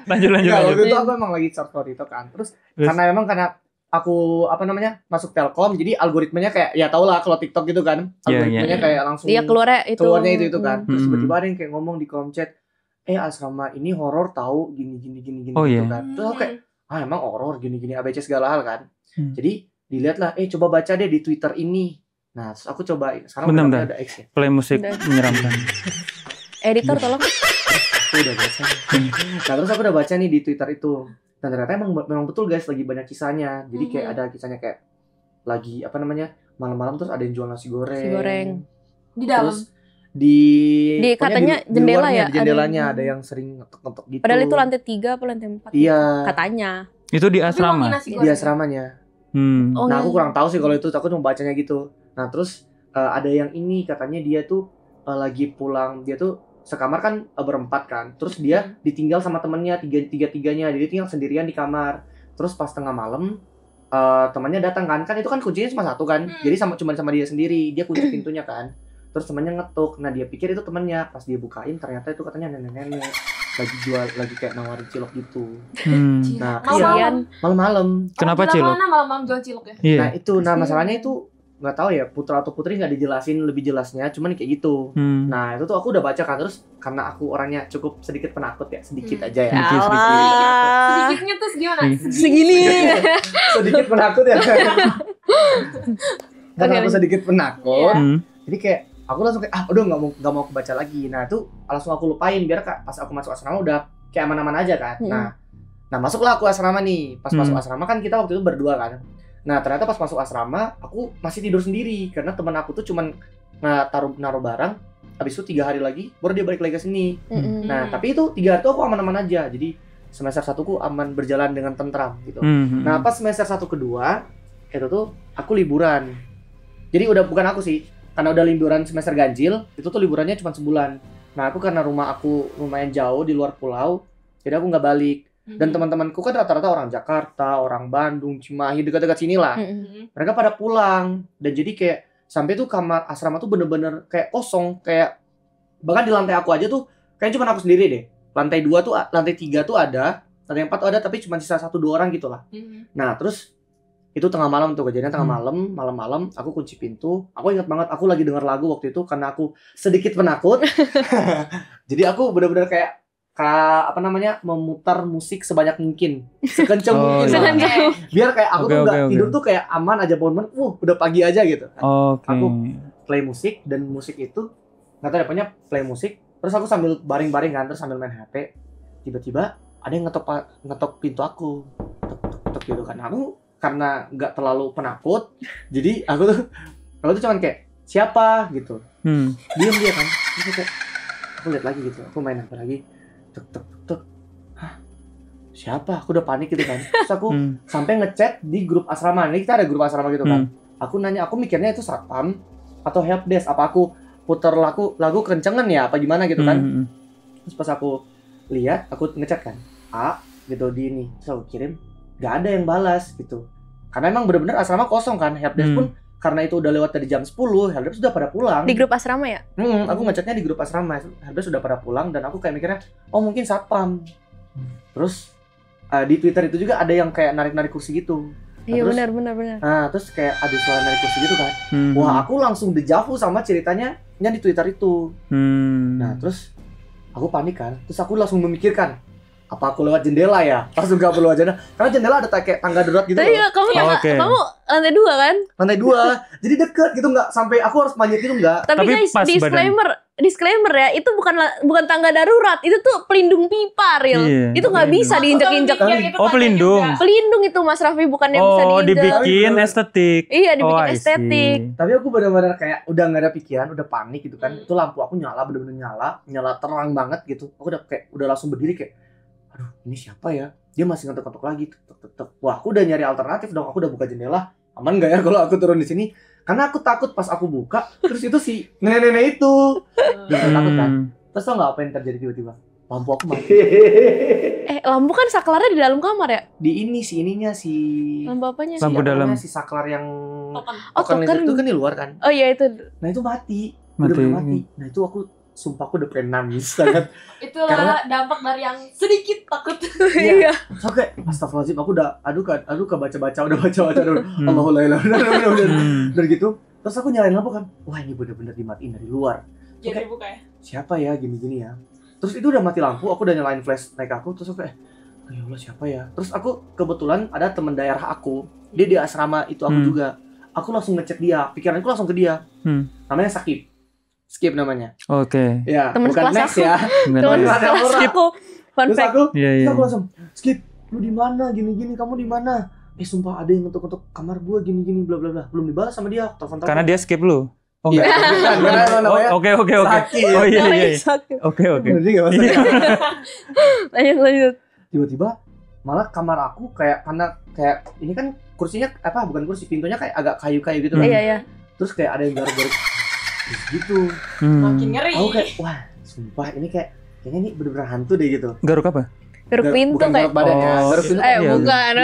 lanjut. Ya, waktu itu aku emang lagi search TikTok kan. Terus karena aku masuk Telkom, jadi algoritmanya kayak ya tau lah kalau TikTok gitu kan, algoritmanya kayak langsung keluarnya itu kan. Terus tiba-tiba ada yang kayak ngomong di kolom chat, asrama ini horor tahu gini gitu kan. Terus aku kayak emang horor gini ABC segala hal kan. Jadi dilihatlah, coba baca deh di Twitter ini. Nah, terus aku coba sekarang udah X ya. Play musik menyeramkan. Editor tolong. Aku udah baca. Nah, terus aku udah baca nih di Twitter itu. Dan ternyata memang betul guys, lagi banyak kisahnya. Jadi kayak ada kisahnya kayak lagi malam-malam terus ada yang jual nasi goreng. Di dalam. Terus di katanya di jendela luarnya, ya. di jendelanya ada yang sering ngetok-ngetok gitu. Padahal itu lantai 3 atau lantai 4. Iya. Katanya. Itu di asrama. Di asramanya. Nah, aku kurang tahu sih kalau itu, aku cuma bacanya gitu. Nah, terus ada yang ini katanya dia tuh lagi pulang, dia tuh sekamar kan berempat kan. Terus dia ditinggal sama temennya tiga-tiganya, dia tinggal sendirian di kamar. Terus pas tengah malam temannya datang kan itu kan kuncinya cuma satu kan. Jadi cuma sama dia sendiri, dia kunci pintunya kan. Terus temannya ngetuk. Nah, dia pikir itu temannya. Pas dia bukain ternyata itu katanya nenek-nenek lagi kayak nawarin cilok gitu. Nah, malam-malam. Kenapa cilok? Malam-malam jual cilok ya? Iya. Nah, itu masalahnya itu nggak tahu ya, putra atau putri nggak dijelasin lebih jelasnya, cuman kayak gitu. Nah, itu tuh aku udah baca kan, terus karena aku orangnya cukup sedikit penakut ya, sedikit aja ya. Sedikitnya tuh gimana? Segini. Sedikit penakut ya. Karena aku sedikit penakut. Jadi kayak aku langsung kayak udah nggak mau aku baca lagi. Nah, itu langsung aku lupain biar pas aku masuk asrama udah kayak aman-aman aja kan. Nah, masuklah aku asrama nih. Pas masuk asrama kan kita waktu itu berdua kan. Nah, ternyata pas masuk asrama aku masih tidur sendiri karena teman aku tuh cuman naruh barang. Habis itu 3 hari lagi baru dia balik lagi ke sini. Nah, tapi itu 3 hari itu aku aman-aman aja. Jadi semester 1 ku aman berjalan dengan tentram gitu. Nah, pas semester 1 kedua itu tuh aku liburan. Jadi udah bukan aku sih, karena udah liburan semester ganjil, itu tuh liburannya cuma sebulan. Nah, aku karena rumah aku lumayan jauh di luar pulau, jadi aku nggak balik. Dan teman-temanku kan rata-rata orang Jakarta, orang Bandung, Cimahi, dekat-dekat sini lah. Mereka pada pulang. Dan jadi kayak sampai tuh kamar asrama tuh bener-bener kayak kosong, kayak bahkan di lantai aku aja tuh kayak cuma aku sendiri deh. Lantai 2 tuh, lantai 3 tuh ada, lantai 4 tuh ada, tapi cuma sisa 1-2 orang gitu lah. Nah, terus itu tengah malam tuh kejadian tengah malam aku kunci pintu. Aku ingat banget aku lagi denger lagu waktu itu karena aku sedikit penakut. Jadi aku benar-benar kayak memutar musik sebanyak mungkin, sekencang mungkin. Biar kayak aku tuh nggak tidur tuh kayak aman aja, bangun udah pagi aja gitu. Aku play musik, dan musik itu nggak tahu pokoknya play musik. Terus aku sambil baring-baring kan, terus sambil main HP. Tiba-tiba ada yang ngetok pintu aku, ngetok gitu kan. Aku karena nggak terlalu penakut, jadi aku tuh cuman kayak siapa gitu, diam dia kan. Terus aku lihat lagi gitu, aku main HP lagi, tek, siapa? Aku udah panik gitu kan. Terus aku sampai ngechat di grup asrama. Ini kita ada grup asrama gitu kan. Aku nanya, aku mikirnya itu satpam atau helpdesk. Apa aku puter lagu kencengan ya? Apa gimana gitu kan? Terus pas aku lihat, aku ngechat kan, gitu di ini. Terus aku kirim, nggak ada yang balas gitu. Karena emang bener-bener asrama kosong kan. Helpdesk pun karena itu udah lewat dari jam 10, helpdesk sudah pada pulang. Di grup asrama ya? Aku ngechatnya di grup asrama, helpdesk sudah pada pulang, dan aku kayak mikirnya, mungkin satpam. Terus di Twitter itu juga ada yang kayak narik-narik kursi gitu. Iya, benar. Nah, terus kayak ada suara narik kursi gitu kan. Wah, aku langsung dejavu sama ceritanya di Twitter itu. Nah, terus aku panik kan. Terus aku langsung memikirkan, apa aku lewat jendela ya? Langsung gak perlu aja. Karena jendela ada kayak tangga darurat gitu. Iya, kamu lantai 2 kan? Lantai 2. Jadi deket gitu, nggak sampai aku harus manjat gitu nggak. Tapi guys, disclaimer ya, itu bukan tangga darurat, itu tuh pelindung pipa, Ril. Iya, itu nggak bisa diinjek-injek. Pelindung. Pelindung itu Mas Raffi, bukan yang bisa diinjek. Dibikin estetik. Iya, dibikin estetik. Tapi aku benar-benar kayak udah nggak ada pikiran, udah panik gitu kan. Itu lampu aku nyala, benar-benar nyala terang banget gitu. Aku udah langsung berdiri kayak, aduh, ini siapa ya? Dia masih ngetok-ngetok lagi. Tek. Wah, aku udah nyari alternatif dong. Aku udah buka jendela. Aman gak ya kalau aku turun di sini? Karena aku takut pas aku buka, terus itu si nenek-nenek itu. Takut kan? Terus tau gak apa yang terjadi tiba-tiba? Lampu aku mati. Lampu kan saklarnya di dalam kamar ya? Di ini si ininya si lampu apanya? Lampu dalam. Si saklar yang token itu kan di luar kan? Oh iya itu. Nah itu mati. Udah mati. Nah itu aku sumpah aku udah pengen nangis sangat. Itulah Karena dampak dari yang sedikit takut. Iya. So kayak astagfirullahaladzim, aku udah aduh baca-baca Allahumma udah gitu. Terus aku nyalain lampu kan. Wah, ini bener-bener dimatiin dari luar. Jadi buka ya. Siapa ya gini-gini ya. Terus itu udah mati lampu, aku udah nyalain flash naik aku, terus aku kayak ya Allah siapa ya. Terus aku kebetulan ada teman daerah aku. Dia di asrama itu aku juga. Aku langsung ngechat dia, pikiranku langsung ke dia. Namanya Skip namanya. Oke. Ya, temen bukan Next ya. Temen kelas aku. Fun Terus fact. aku langsung, Skip, lu di mana? Gini-gini, kamu di mana? Sumpah ada yang ngetuk-ngetuk kamar gua gini-gini bla bla bla. Belum dibalas sama dia, telepon. Karena dia skip lu. Oh iya, enggak. Oke. Oh iya. Oke. Bener juga maksudnya. Lanjut. Tiba-tiba malah kamar aku kayak karena kayak ini kan kursinya bukan kursi, pintunya kayak agak kayu-kayu gitu. Iya. Terus kayak ada yang garuk-garuk gitu. Makin ngeri. Aku kayak wah, sumpah ini kayaknya ini bener-bener hantu deh gitu. Garuk apa? Garuk pintu bukan kayak. garuk badannya, garuk pintu. Bukan.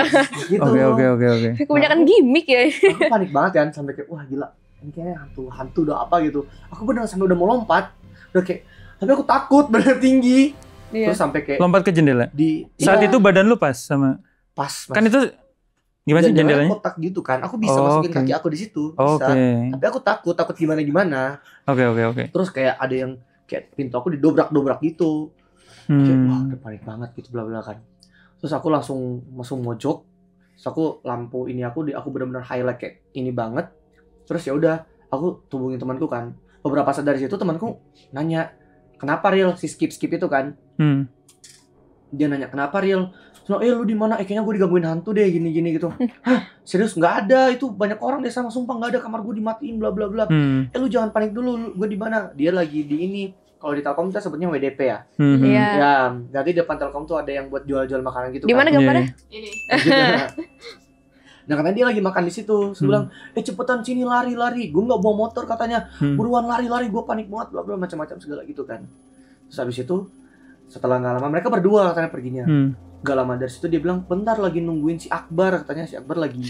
Gitu. Oke. Kebanyakan gimmick ya. Aku panik banget kan sampai kayak wah gila. Ini kayaknya hantu udah apa gitu. Aku bener sampai udah mau lompat. Udah kayak tapi aku takut bener tinggi. Iya. Terus sampai kayak lompat ke jendela. Saat iya. itu badan lu pas sama pas. Kan itu gimana sih jendelanya? Kotak gitu kan. Aku bisa masukin kaki aku di situ. Bisa. Tapi aku takut gimana. Oke. Terus kayak ada yang kayak pintu aku didobrak-dobrak gitu. Kayak wah, udah panik banget gitu bla bla kan. Terus aku langsung mojok. Terus aku lampu ini aku benar-benar highlight kayak ini banget. Terus ya udah, aku hubungin temanku kan. Beberapa saat dari situ temanku nanya, "Kenapa Ril si skip itu kan?" Dia nanya, "Kenapa Ril?" So, lu di mana? Kayaknya gue digangguin hantu deh gini gitu. Hah, serius nggak ada, itu banyak orang deh sama sumpah nggak ada, kamar gue dimatiin bla bla bla. Lu jangan panik dulu, gue di mana? Dia lagi di ini. Kalau di Telkom kita sebutnya WDP ya. Iya. Ya, jadi depan Telkom tuh ada yang buat jual-jual makanan gitu. Di mana gambarnya? Ini. Nah karena dia lagi makan di situ, saya bilang, cepetan sini lari. Gue nggak bawa motor katanya, buruan lari. Gue panik banget, bla bla macam-macam segala gitu kan. Terus habis itu setelah nggak lama mereka berdua katanya perginya. Gak lama dari situ dia bilang bentar lagi nungguin si Akbar, katanya si Akbar lagi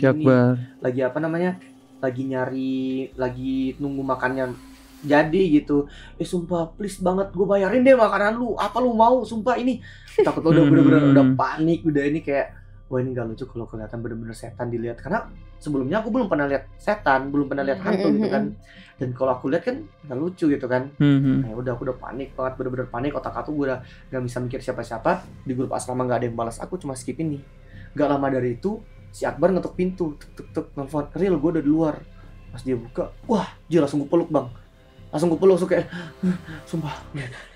lagi apa namanya, lagi nyari, lagi nunggu makannya jadi gitu. Sumpah please banget gue bayarin deh makanan lu, apa lu mau, sumpah ini. Takut lo udah bener-bener udah panik, udah ini kayak wah ini gak lucu kalau kelihatan bener-bener setan dilihat, karena sebelumnya aku belum pernah lihat setan, belum pernah lihat hantu gitu kan. Dan kalau aku lihat kan gak lucu gitu kan. Nah udah aku udah panik banget, bener-bener panik, otak aku udah gak bisa mikir siapa-siapa. Di grup asrama gak ada yang balas aku, cuma skip ini. Gak lama dari itu si Akbar ngetuk pintu, tuk nelfon, "Ril gue udah di luar." Pas dia buka, wah dia langsung gue peluk bang. Langsung kayak sumpah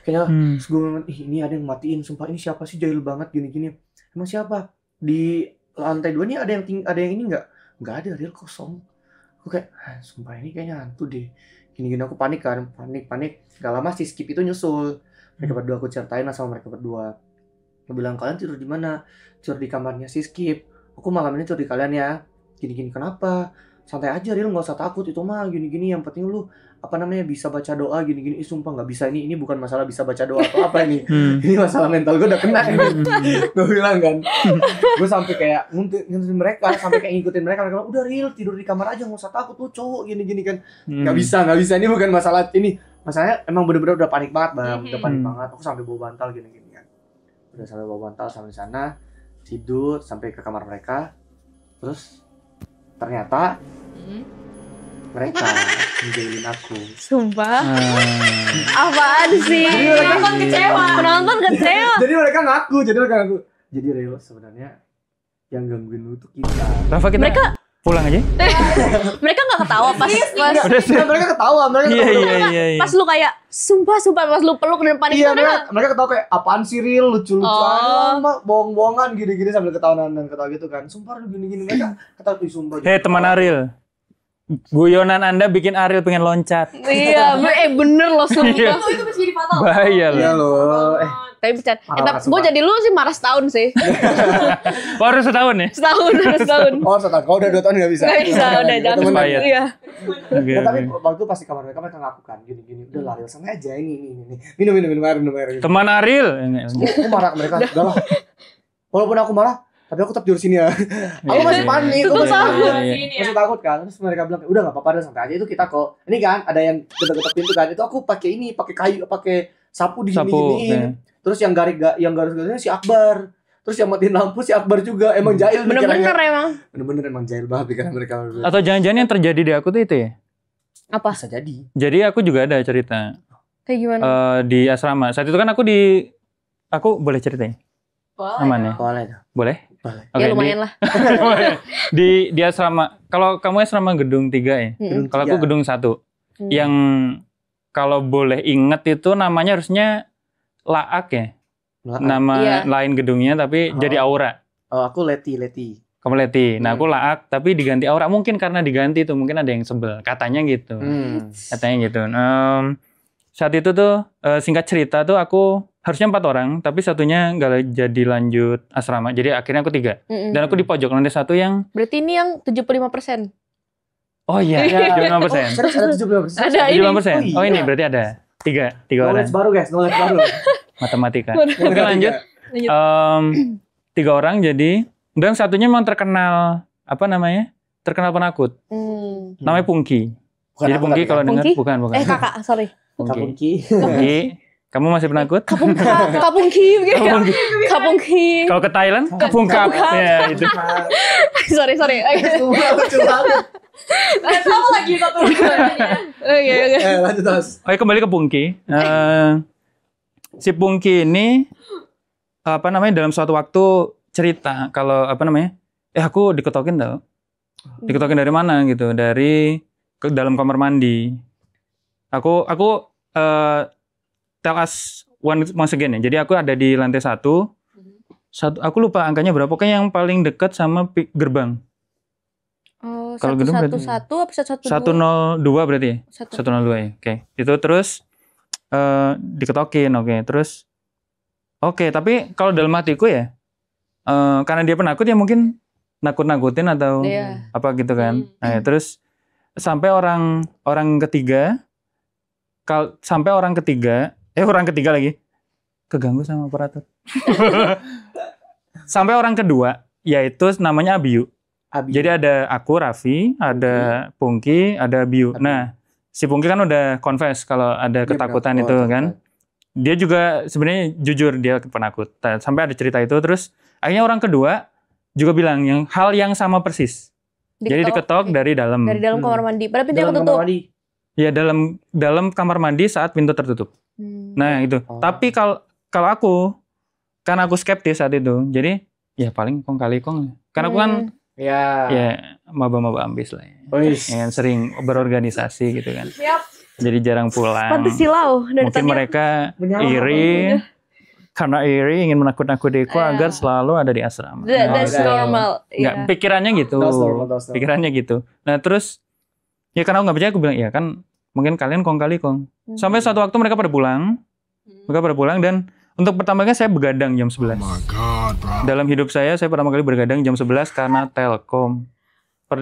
kayaknya gue ini ada yang matiin, sumpah ini siapa sih, jahil banget gini-gini. Emang siapa? Di lantai 2 nih ada yang ini nggak ada, Ril kosong. Aku kayak sumpah ini kayaknya hantu deh gini aku panik kan, panik. Gak lama si Skip itu nyusul, mereka berdua, aku ceritain lah sama mereka berdua. Aku bilang, "Kalian tidur di mana?" "Tidur di kamarnya si Skip." "Aku malam ini tidur di kalian ya." "Gini Kenapa?" "Santai aja Ril, nggak usah takut, itu mah gini yang penting lu bisa baca doa gini." Sumpah nggak bisa, ini bukan masalah bisa baca doa atau apa ini. Ini masalah mental gue udah kena ini. Gue bilang kan. Gue sampai kayak ngikutin mereka, sampai kayak ngikutin mereka bilang, "Udah Ril, tidur di kamar aja, nggak usah takut, lu cowok gini kan." Nggak bisa, ini bukan masalah ini. Masalahnya emang bener-bener udah panik banget bang, udah panik banget. Aku sampai bawa bantal gini kan. Udah sampai bawa bantal sampai sana, tidur sampai ke kamar mereka. Terus ternyata mereka menjauhin aku. Sumpah. Apaan sih? Penonton kecewa. Jadi mereka ngaku. Jadi Ril sebenarnya yang gangguin lu tuh kita. Rafa, kita pulang aja. Mereka nggak ketawa pas. Mereka ketawa. Iya. Pas lu kayak sumpah pas lu peluk dan panik. Iya, mereka ketawa kayak apaan sih Ril, lucu-lucuan, bohong-bohongan gini-gini sambil ketawa gitu kan. Sumpah lu gini-gini mereka ketawa sumpah. Hei teman Ariel, guyonan Anda bikin Ariel pengen loncat. Iya, bener loh sumpah. Itu bisa jadi fatal. Bahaya loh. Iya loh. tapi bercanda. Gue jadi lu sih marah setahun sih. Baru setahun ya? Setahun. Oh setahun, kalau udah 2 tahun nggak bisa. Nggak bisa, udah jangan. Iya. Nah, tapi waktu pas di kamar mereka ngaku kan, gini, udah lah, sama aja ini. Minum air. Gitu. Teman Ariel. Aku marah mereka, udah lah. Walaupun aku marah, tapi aku tetap tidur sini ya. Aku masih panik, masih takut kan. Terus mereka bilang, udah nggak apa-apa, santai aja. Itu kita kok, ini kan ada yang ketok-ketok pintu kan. Itu aku pakai kayu, pakai sapu di gini. Terus yang garis-garisnya si Akbar. Terus yang matiin lampu si Akbar juga. Emang jahil. Bener-bener emang jahil banget pikiran mereka. Atau jangan-jangan yang terjadi di aku tuh itu ya? Apa? Bisa jadi. Jadi aku juga ada cerita. Kayak gimana? Di asrama. Saat itu kan aku boleh ceritain? Aman ya? Boleh? Okay, ya lumayan lah. di asrama. Kalau kamu asrama gedung 3 ya? Kalau aku gedung 1. Yang kalau boleh inget itu namanya harusnya Laak ya? Nama lain gedungnya tapi jadi Aura. Oh, aku Leti. Kamu Leti. Nah, aku Laak tapi diganti Aura. Mungkin karena diganti tuh mungkin ada yang sebel. Katanya gitu. Saat itu tuh singkat cerita tuh aku harusnya 4 orang, tapi satunya nggak jadi lanjut asrama. Jadi akhirnya aku 3. Dan aku di pojok lantai 1 yang... Berarti ini yang 75%. Oh iya, 75%. Ada 75%. Ada 75%. Oh ini berarti ada 3 orang. Knowledge baru guys, knowledge baru. Matematika. Oke lanjut. 3 orang jadi, dan satunya memang terkenal, terkenal penakut. Namanya Pungki. Jadi Pungki kalau dengar, bukan. Kakak, sorry. Pungki. Kamu masih penakut? Kapungki. Kalau ke Thailand, kapungkap. Ya itu. Sorry. Sama lagi satu Oke. Lanjut terus. Oke, kembali ke Pungki. Si Pungki ini dalam suatu waktu cerita kalau aku diketokin tau. Diketokin dari mana gitu? Dari ke dalam kamar mandi. Aku tell us once again ya. Jadi aku ada di lantai 1. Aku lupa angkanya berapa. Pokoknya yang paling dekat sama gerbang. Oh, kalau gedung berarti 111 apa 102 berarti ya? 102 ya. Oke. Itu terus diketokin. Terus tapi kalau dalam hatiku ya karena dia penakut ya mungkin nakut-nakutin atau apa gitu kan. Nah, terus sampai orang ketiga lagi keganggu sama operator. Sampai orang kedua yaitu namanya Abiu. Jadi ada aku Raffi, ada Pungki, ada Abiu. Nah, si Pungki kan udah confess kalau ada ketakutan itu kan. Dia juga sebenarnya jujur dia penakut. Sampai ada cerita itu terus akhirnya orang kedua juga bilang hal yang sama persis. Jadi diketok dari dalam. Dari dalam kamar mandi. Padahal pintu tertutup. Ya dalam kamar mandi saat pintu tertutup. Nah itu. Tapi kalau aku, karena aku skeptis saat itu, jadi ya paling kong kali kong. Karena aku kan ya maba-maba ambis lah. Yang sering berorganisasi gitu kan. Jadi jarang pulang. Pantes silau. Mungkin mereka iri. Karena iri ingin menakut-nakutiku agar selalu ada di asrama. That's normal. Enggak, pikirannya gitu. Pikirannya gitu. Nah terus ya karena aku nggak percaya, aku bilang ya kan mungkin kalian kong kali kong. Sampai suatu waktu mereka pada pulang. Dan untuk pertama kali saya begadang jam 11. Oh my God, bro. Dalam hidup saya pertama kali begadang jam 11 karena Telkom.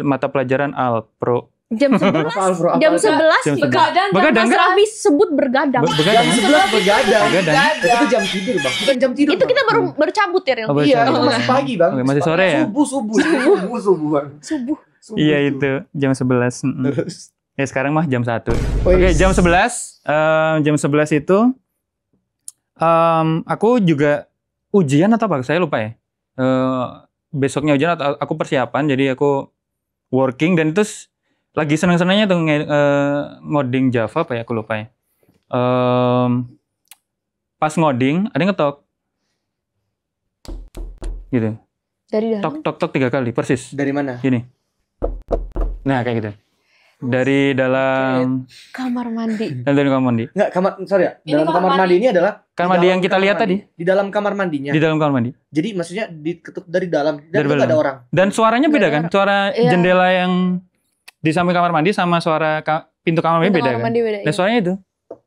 Mata pelajaran Alpro. Jam 11? Jam 11 begadang. Mas Raffi sebut bergadang. Jam 11 begadang. Itu jam tidur bang, bukan jam tidur. Itu kita baru cabut ya Ril? Iya, itu masih pagi bang. Masih sore ya? Subuh bang. Iya itu jam 11. Ya sekarang mah jam 1. Oke, jam 11. Jam 11 itu aku juga ujian atau apa? Saya lupa ya. Besoknya ujian atau aku persiapan, jadi aku working dan itu lagi senang-senangnya tuh ngoding Java apa ya, aku lupa ya. Pas ngoding ada yang ngetok. Gitu. Dari dalam? Tok 3 kali persis. Dari mana? Gini. Nah kayak gitu. Dari dalam kamar mandi. Dari kamar mandi. Enggak, dalam kamar mandi ini adalah kamar mandi yang kita lihat tadi. Di dalam kamar mandinya. Di dalam kamar mandi. Jadi maksudnya diketuk dari dalam dan itu ada orang. Dan suaranya beda kan? Suara jendela yang di samping kamar mandi sama suara pintu kamar mandi beda kan? Dan suaranya itu.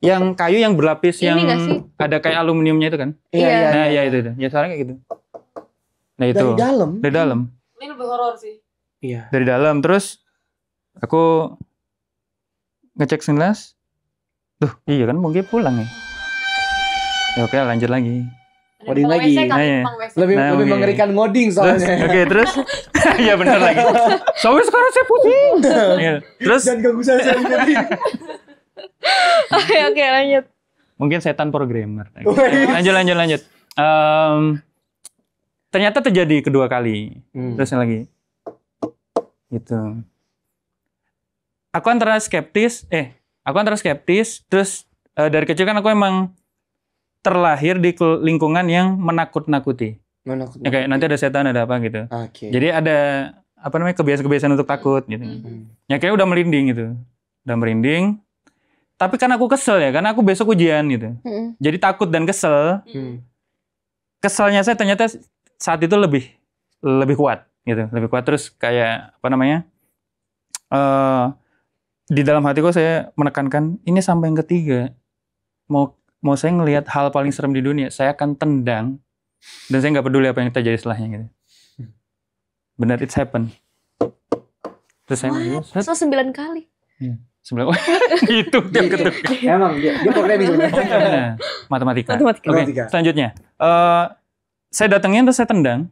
Yang kayu yang berlapis Ini yang nggak sih? ada kayak aluminiumnya itu kan? Iya. Nah, ya itu. Ya soalnya kayak gitu. Nah, itu. Dari dalam. Dari dalam. Ini lebih horor sih. Iya. Dari dalam terus aku ngecek segelas. Tuh, iya kan mungkin pulang ya. Ya oke, lanjut lagi. Ngoding Kalau lagi. WC kali, Nah, iya. tukang WC. Lebih Nah, lebih oke. mengerikan ngoding Terus, soalnya. oke, terus iya benar lagi. Soalnya sekarang saya pusing. Iya. Terus Dan ganggu saya ngoding. Oke, lanjut. mungkin setan programmer. Wih. Lanjut. Ternyata terjadi kedua kali. Terus yang lagi. Gitu. Aku antara skeptis, terus dari kecil kan aku emang terlahir di lingkungan yang menakut-nakuti. Ya, kayak nanti ada setan, ada apa gitu. Oke. Jadi ada kebiasaan-kebiasaan untuk takut gitu. Ya kayak udah merinding gitu. Udah merinding. Tapi kan aku kesel ya, karena aku besok ujian gitu. Jadi takut dan kesel. Keselnya saya ternyata saat itu lebih kuat gitu, lebih kuat. Terus kayak di dalam hatiku saya menekankan ini sampai yang ketiga. Mau saya ngelihat hal paling serem di dunia, saya akan tendang dan saya nggak peduli apa yang terjadi setelahnya gitu. Benar, it's happen. Terus saya So 9 kali. sebelah gitu tiap ketuk. Emang dia programming sebenarnya. Nah, matematika. Oke, Matematika. selanjutnya. Saya datengin terus saya tendang.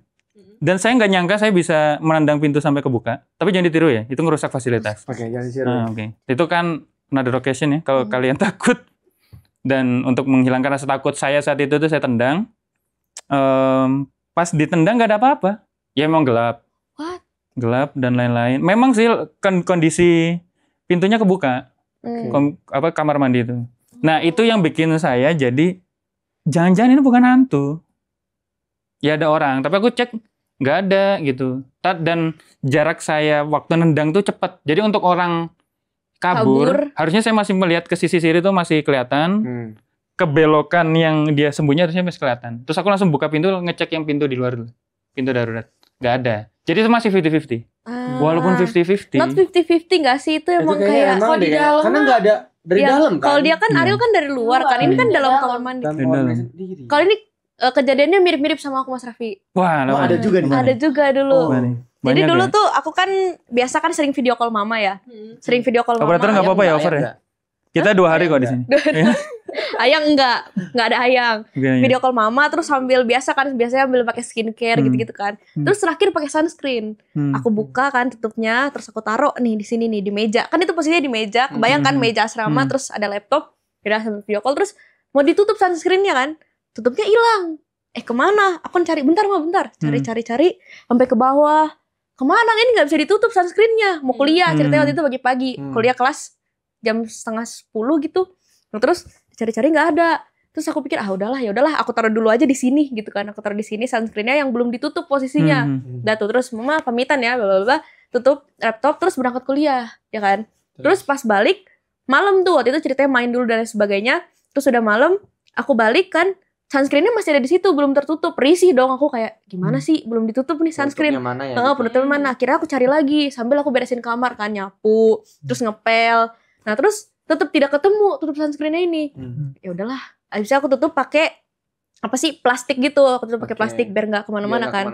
Dan saya nggak nyangka saya bisa menendang pintu sampai kebuka. Tapi jangan ditiru ya, itu ngerusak fasilitas. Oke, jangan disiru. Oke. Itu kan another occasion ya, kalau kalian takut. Dan untuk menghilangkan rasa takut saya saat itu tuh saya tendang. Pas ditendang nggak ada apa-apa. Ya emang gelap. What? Gelap dan lain-lain. Memang sih kondisi pintunya kebuka. Kamar mandi itu. Nah, itu yang bikin saya jadi jangan-jangan ini bukan hantu. Ya ada orang, tapi aku cek nggak ada gitu. Dan jarak saya waktu nendang tuh cepat. Jadi untuk orang kabur, harusnya saya masih melihat ke sisi kiri itu masih kelihatan. Kebelokan yang dia sembunyi harusnya masih kelihatan. Terus aku langsung buka pintu, ngecek yang pintu di luar dulu. Pintu darurat. Nggak ada. Jadi itu masih 50-50. Walaupun 50-50. Not 50-50 nggak sih? Itu emang kayak kalau di dalam. Karena nggak ada dari dalam kan. Kalau dia kan Ariel kan dari luar kan. Ini kan dalam kamar mandi. Kalau ini kejadiannya mirip-mirip sama aku Mas Raffi. Wah, ada juga nih. Ada juga dulu. Jadi dulu ya? tuh aku kan biasa kan sering video call mama ya. Sering video call mama. Operator nggak apa-apa ya over ya? Kita 2 hari kok di sini. Ayang nggak ada ayang. Video call mama terus sambil biasanya sambil pakai skincare gitu-gitu kan. Terus terakhir pakai sunscreen. Aku buka kan tutupnya, terus aku taruh nih di sini nih di meja. Kan itu posisinya di meja. Kebayang kan meja asrama terus ada laptop. Udah sambil video call terus mau ditutup sunscreennya kan. Tutupnya hilang. Kemana? Aku cari bentar. Cari sampai ke bawah. Kemana? Ini nggak bisa ditutup sunscreennya. Mau kuliah ceritanya waktu itu pagi-pagi. Kuliah kelas jam 9:30 gitu. Nah, terus cari-cari nggak ada. Terus aku pikir udahlah aku taruh dulu aja di sini gitu kan. Aku taruh di sini sunscreennya yang belum ditutup posisinya. Udah tuh terus mama pamitan ya bla tutup laptop terus berangkat kuliah ya kan. Terus pas balik malam tuh waktu itu ceritanya main dulu dan sebagainya. Terus udah malam aku balik kan sunscreennya masih ada di situ belum tertutup. Risih dong aku kayak gimana sih belum ditutup nih sunscreen. Penutupnya mana? Akhirnya aku cari lagi sambil aku beresin kamar kan nyapu terus ngepel. Nah terus tetap tidak ketemu tutup sunscreennya ini. Ya udahlah, abisnya aku tutup pakai plastik gitu. Aku tutup pakai plastik biar nggak kemana-mana kan.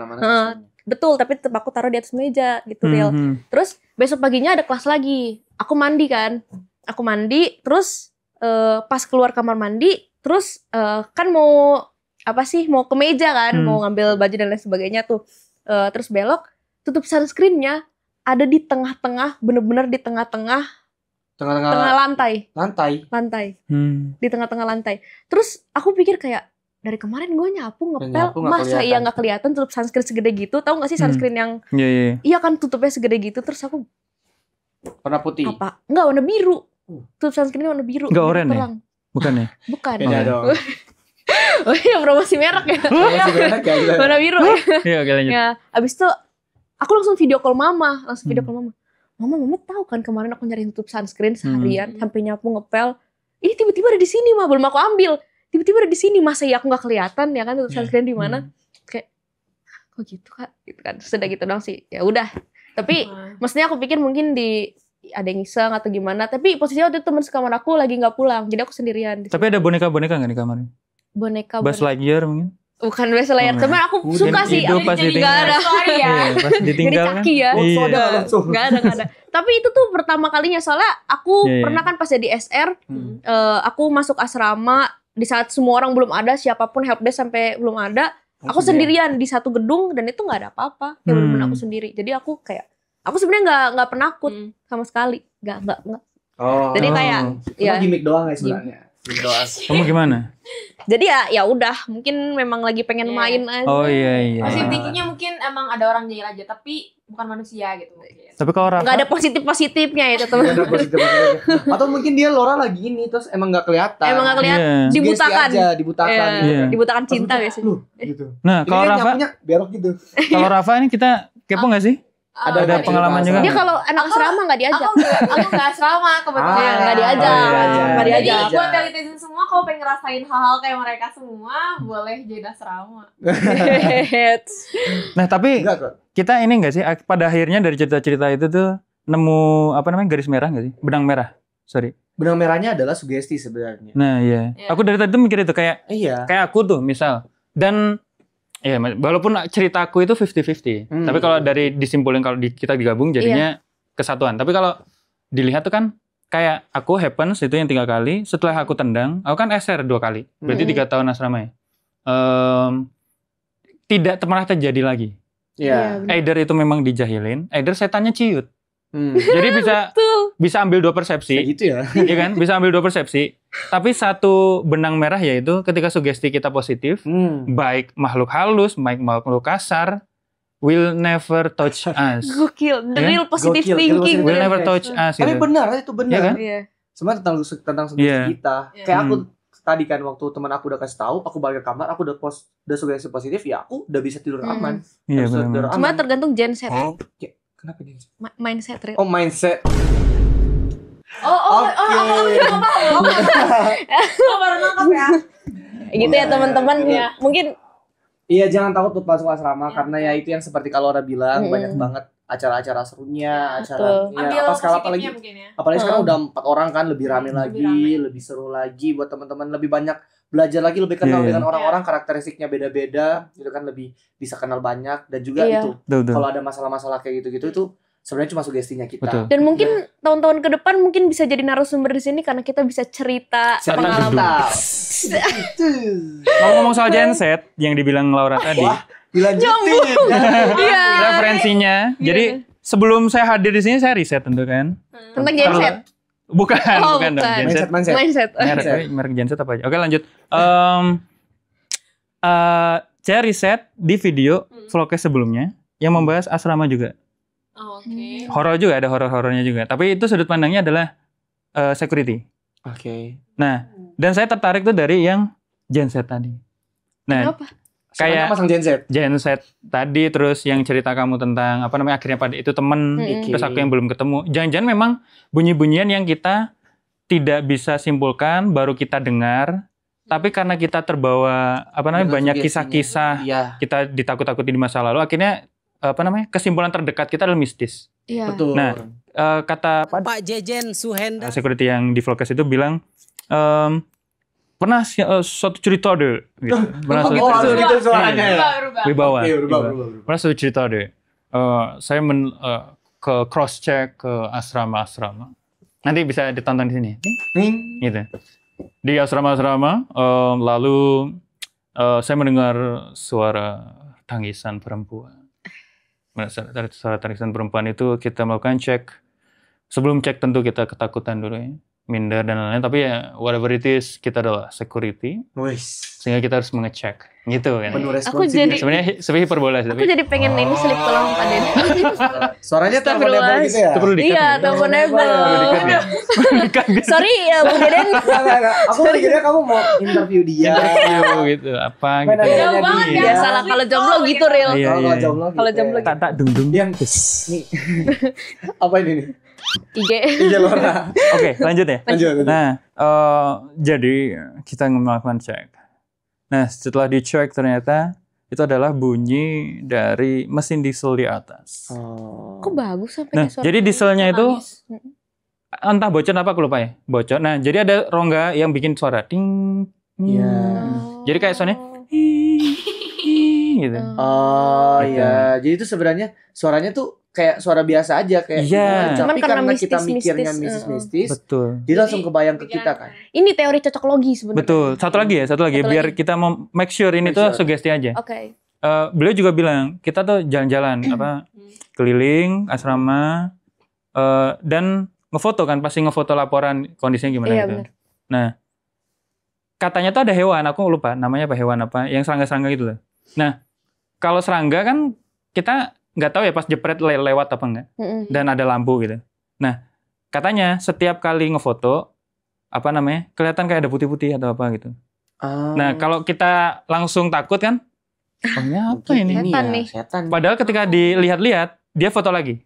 Betul, tapi tetap aku taruh di atas meja gitu real. Terus besok paginya ada kelas lagi. Aku mandi kan. Terus pas keluar kamar mandi, terus kan mau ke meja kan, mau ngambil baju dan lain sebagainya tuh. Terus belok, tutup sunscreennya ada di tengah-tengah, bener-bener di tengah-tengah lantai. Di tengah-tengah lantai. Terus aku pikir kayak dari kemarin gue nyapu ngepel masa iya nggak kelihatan tutup sunscreen segede gitu. Tahu nggak sih sunscreen yang iya kan tutupnya segede gitu. Terus aku warna putih nggak warna biru. Tutup sunscreennya warna biru. Nggak oranye ya? Bukan ya? Bukan. Beda dong. Oh iya promosi merek ya. Warna biru ya. Iya oke lanjut. Ya abis itu aku langsung video call mama. Mama tahu kan kemarin aku nyari tutup sunscreen seharian sampai nyapu ngepel. Ini tiba-tiba ada di sini belum aku ambil. Tiba-tiba ada di sini masa ya aku nggak kelihatan ya kan tutup sunscreen di mana? Kayak kok gitu kak? Gitu kan. Sudah gitu dong sih. Ya udah. Tapi maksudnya aku pikir mungkin ada yang iseng atau gimana. Tapi posisinya waktu itu teman sekamar aku lagi nggak pulang, jadi aku sendirian. Tapi ada boneka-boneka nggak di kamarnya? Boneka. Buzz Lightyear mungkin? Bukan Buzz Lightyear, teman aku suka sih. Itu pas ditinggal. Nggak ada. Pas ditinggal kan? Ya. Iya. Nggak ada. Tapi itu tuh pertama kalinya, soalnya aku pernah kan pas jadi SR, aku masuk asrama di saat semua orang belum ada, siapapun helpdesk sampai belum ada. Aku sendirian di satu gedung dan itu nggak ada apa-apa, ya benar-benar aku sendiri. Jadi aku kayak, aku sebenarnya nggak penakut sama sekali, nggak. Oh. Jadi kayak, ya gimmick doang ya sebenarnya. Gimmick doang. Kamu gimana? Jadi ya udah, mungkin memang lagi pengen main aja. Oh iya. Positif thinkingnya mungkin emang ada orang jahil aja, tapi bukan manusia gitu mungkin. Tapi kalau Rafa nggak ada positifnya itu teman. Ada positif-positifnya. Atau mungkin dia Laura lagi ini terus emang nggak kelihatan. Emang nggak kelihatan, Dibutakan. dibutakan. Dibutakan Cinta biasanya. Gitu. Nah, kalau Rafa berok gitu. Kalau Rafa ini kita kepo nggak sih? Ada pengalaman juga. Dia kalau anak asrama nggak diajak. Aku nggak asrama kebetulan. Nggak diajak. Nggak diajak. Jadi buat netizen semua, kalau pengen ngerasain hal-hal kayak mereka semua, boleh jadi asrama. Nah tapi kita ini nggak sih pada akhirnya dari cerita-cerita itu tuh nemu garis merah nggak sih? Benang merah. Sorry. Benang merahnya adalah sugesti sebenarnya. Nah iya. Aku dari tadi tuh mikir itu kayak aku tuh misal dan ya, walaupun ceritaku itu 50-50. Tapi kalau dari disimpulin kalau kita digabung jadinya kesatuan. Tapi kalau dilihat tuh kan kayak aku happens itu yang 3 kali. Setelah aku tendang, aku kan SR 2 kali. Berarti 3 tahun asrama ya. Tidak pernah terjadi lagi. Either itu memang dijahilin, either setannya ciut. Jadi bisa ambil 2 persepsi. Kayak gitu ya. Iya kan? Bisa ambil 2 persepsi. Tapi satu benang merah yaitu ketika sugesti kita positif, baik makhluk halus, baik makhluk kasar, will never touch us. Gokil, the real positive thinking. Will never touch us. Tapi gitu. benar, itu benar. Ya kan? Sebenarnya tentang sugesti kita. Kayak aku tadi kan waktu teman aku udah kasih tahu, aku balik ke kamar, aku udah sugesti positif, ya aku udah bisa tidur aman. Iya benar. Cuma tergantung genset. Kenapa nih? Mindset. Oh, mindset. Oh, baru nangkap ya. Gitu ya teman-teman. Mungkin iya, jangan takut untuk masuk asrama karena ya itu yang seperti Kalora bilang, banyak banget acara-acara serunya, apalagi sekarang udah 4 orang kan, lebih rame lagi, lebih seru lagi buat teman-teman, lebih banyak belajar lagi, lebih kenal dengan orang-orang, karakteristiknya beda-beda, gitu kan, lebih bisa kenal banyak dan juga itu kalau ada masalah-masalah kayak gitu-gitu itu sebenarnya cuma sugestinya kita. Betul. Dan mungkin tahun-tahun ke depan mungkin bisa jadi narasumber di sini karena kita bisa cerita pengalaman. Ngomong soal genset yang dibilang Laura tadi. Wah, dilanjutin. Referensinya. Jadi sebelum saya hadir di sini saya riset tentu kan. Tentang genset. Bukan dong. Mindset. Merek genset apa aja. Oke, lanjut. Saya riset di video vlognya sebelumnya yang membahas asrama juga. Horor juga, ada horornya juga. Tapi itu sudut pandangnya adalah security. Nah, dan saya tertarik tuh dari yang genset tadi. Nah, kayak pasang genset tadi, terus yang cerita kamu tentang akhirnya pada itu temen, terus aku yang belum ketemu. Jangan-jangan memang bunyi-bunyian yang kita tidak bisa simpulkan, baru kita dengar. Tapi karena kita terbawa banyak kisah-kisah, kita ditakut-takuti di masa lalu, akhirnya kesimpulan terdekat kita adalah mistis. Betul. Nah, kata Pak Jejen Suhenda security yang di vlogcast itu bilang pernah suatu cerita deh. Gitu. Harus gitu suaranya ya. Wibawa. Pernah suatu cerita deh. Saya ke cross check ke asrama-asrama. Nanti bisa ditonton di sini. Gitu. Di asrama-asrama lalu saya mendengar suara tangisan perempuan. Dari suara tangisan perempuan itu kita melakukan cek. Sebelum cek tentu kita ketakutan dulu ya. Minder dan lain-lain. Tapi ya whatever it is, kita adalah security. Sehingga kita harus mengecek. Gitu kan. Aku jadi sebenarnya hiperbola sih. Aku jadi pengen ini slip tulang Pak Den. Suaranya teleponable gitu ya? Itu perlu dikat. Iya, teleponable. Sorry ya Bu Deden. Aku mikirnya kamu mau interview dia. Gitu. Apa gitu. Jauh banget ya. Biasalah kalau jomblo gitu real. Kalau jomblo tak dung-dung. Yang nih. Apa ini nih? IG Laura. Oke, lanjut ya. Lanjut. Nah, jadi kita melakukan cek. Nah, setelah dicek ternyata itu adalah bunyi dari mesin diesel di atas. Kok bagus sampai Nah, jadi dieselnya itu entah bocor apa aku lupa ya. Bocor. Nah, jadi ada rongga yang bikin suara ting. Iya. Jadi kayak suaranya gitu. Oh iya. Jadi itu sebenarnya suaranya tuh kayak suara biasa aja kayak Cuman tapi karena kita mikirnya mistis, betul. dia langsung kebayang ke kita kan. Ini teori cocoklogi sebenarnya. Betul. Satu lagi biar kita mau make sure ini tuh sugesti aja. Oke. Beliau juga bilang kita tuh jalan-jalan keliling asrama dan ngefoto kan, pasti ngefoto laporan kondisinya gimana gitu. Bener. Nah, katanya tuh ada hewan, aku lupa namanya apa, hewan apa yang serangga-serangga gitu loh. Nah, kalau serangga kan kita nggak tahu ya pas jepret lewat apa enggak, dan ada lampu gitu. Nah, katanya setiap kali ngefoto kelihatan kayak ada putih-putih atau apa gitu. Nah, kalau kita langsung takut kan, apa ini? Setan. Padahal ketika dilihat-lihat, dia foto lagi.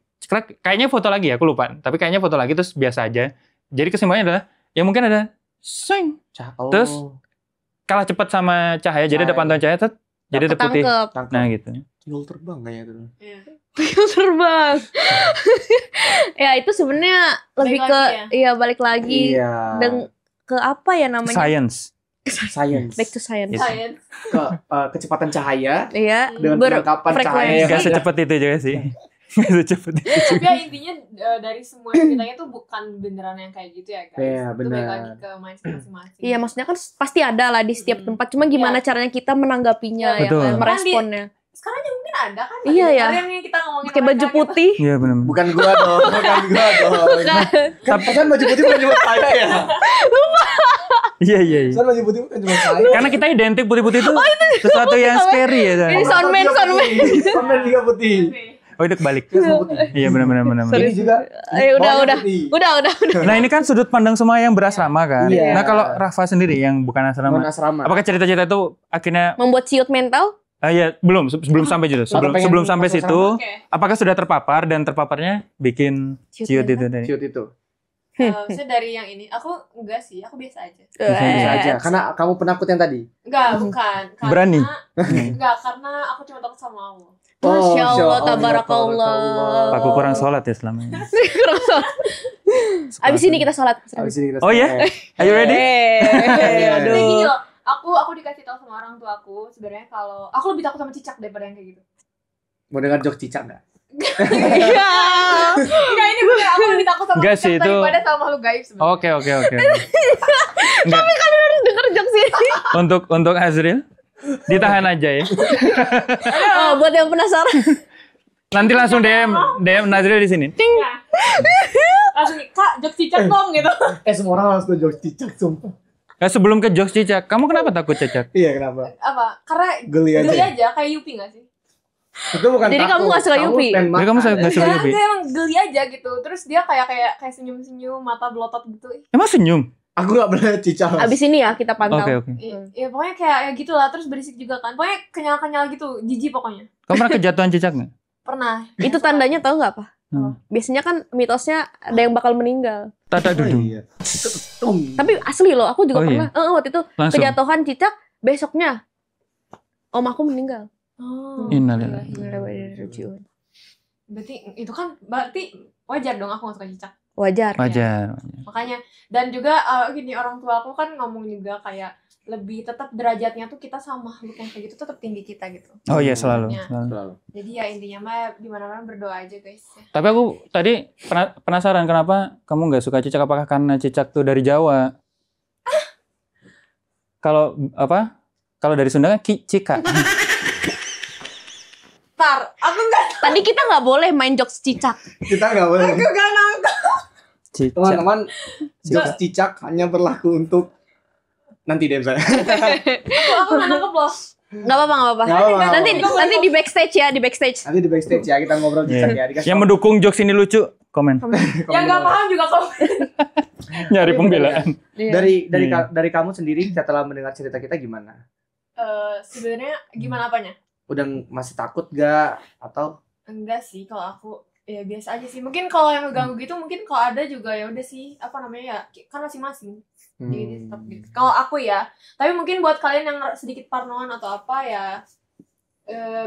Kayaknya foto lagi, aku lupa. Tapi kayaknya foto lagi terus biasa aja. Jadi kesimpulannya adalah, ya mungkin ada swing. Terus kalah cepat sama cahaya. Jadi ada pantauan cahaya, jadi ada putih. Nah gitu. Tuyul terbang kayaknya tuh. Tuyul terbang. Ya itu sebenarnya lebih ke balik lagi. Dan ke apa ya namanya? Science. Back to science. Ke kecepatan cahaya. Iya. Dengan penangkapan cahaya. Gak secepat itu juga sih. Gak secepat itu. Tapi ya intinya dari semua ceritanya tuh bukan beneran yang kayak gitu ya guys. Iya Itu balik benar. lagi ke mindset masing-masing. Iya, maksudnya kan pasti ada lah di setiap tempat. Cuma gimana caranya kita menanggapinya ya Betul. kan, meresponnya. Sekarang aja mungkin ada kan. Iya ya. Yang kita ngomongin Pakai baju mereka putih. Iya benar. Bukan gua dong. Kan baju putih bukan cuma saya ya. Iya. Kan baju putih bukan cuma saya. Karena kita identik putih-putih itu sesuatu yang scary ya. Ini soundman. Soundman juga putih. Oh itu kebalik. Iya benar. Ini juga. Udah. Nah ini kan sudut pandang semua yang berasrama kan. Iya. Nah kalau Rafa sendiri yang bukan asrama, apakah cerita-cerita itu akhirnya membuat ciut mental? Ya belum sampai situ. Sebelum sampai situ, apakah sudah terpapar dan terpaparnya bikin ciut itu tadi? Ciut itu. Maksudnya dari yang ini, aku enggak sih, aku biasa aja. Bisa aja. Karena kamu penakut yang tadi. Enggak, bukan. Berani? Enggak, karena aku cuma takut sama Allah. Masya Allah, tabarakallah. Aku kurang sholat ya selama ini. Kurang sholat. Abis ini kita sholat. Oh ya? Are you ready? Aduh. Gini loh, aku dikasih tahu sama orang tua aku sebenarnya kalau aku lebih takut sama cicak daripada yang kayak gitu. Mau dengar jok cicak nggak? Iya. Enggak, ini bener, aku lebih takut sama Enggak cicak sih, itu... daripada sama makhluk gaib sebenarnya. Oke. Tapi kalian harus denger jokes ini. Untuk Azril, ditahan aja ya. Oh, buat yang penasaran. Nanti langsung DM Nazril di sini. Ting. Langsung Kak, jokes cicak dong gitu. Semua orang harus jok cicak sumpah. Sebelum ke jokes cicak, kamu kenapa takut cicak? Iya kenapa? Apa? Karena geli aja kayak Yupi gak sih? Itu bukan jadi takut. Kamu gak suka Yupi? Jadi kamu gak suka Yupi? Dia emang geli aja gitu. Terus dia kayak senyum-senyum, mata belotot gitu. Emang senyum? Aku gak pernah cicak. Abis ini ya kita pantau. Oke. Iya pokoknya kayak ya gitu lah. Terus berisik juga kan. Pokoknya kenyal-kenyal gitu. Jijik pokoknya. Kamu pernah kejatuhan cicak gak? Pernah. Itu tandanya tahu gak apa? Biasanya kan mitosnya ada yang bakal meninggal. Tata dudung. Iya. Tapi asli loh, aku juga pernah. Waktu itu langsung. Kejatuhan cicak, besoknya om aku meninggal. Innalillahi. Berarti wajar dong aku gak suka cicak. Wajar. Makanya dan juga gini, orang tua aku kan ngomong juga kayak lebih tetap derajatnya tuh kita sama makhluk yang kayak gitu tetap tinggi kita gitu. Oh iya selalu. Jadi ya intinya mah dimana-mana berdoa aja guys. Tapi aku tadi penasaran kenapa kamu nggak suka cicak, apakah karena cicak tuh dari Jawa? Kalau dari Sunda kan cika. Aku nggak. Tadi kita nggak boleh main jokes cicak. Kita nggak boleh. Aku nggak nangkep. Teman-teman, jokes cicak hanya berlaku untuk nanti deh saya. Aku nggak nangkep loh. Nggak apa-apa. Nanti di backstage ya, di backstage. Nanti di backstage ya kita ngobrol cicak ya. Yang mendukung jokes ini lucu, komen. Yang nggak paham juga komen. Nyari pembelaan. Dari kamu sendiri setelah mendengar cerita kita gimana? Sebenarnya gimana apanya? Udah masih takut gak atau? Enggak sih, kalau aku ya biasa aja sih. Mungkin kalau yang ngeganggu gitu, mungkin kalau ada juga ya udah sih, ya kan masing-masing. Jadi tetap gitu. Kalau aku ya, tapi mungkin buat kalian yang sedikit parnoan atau apa ya,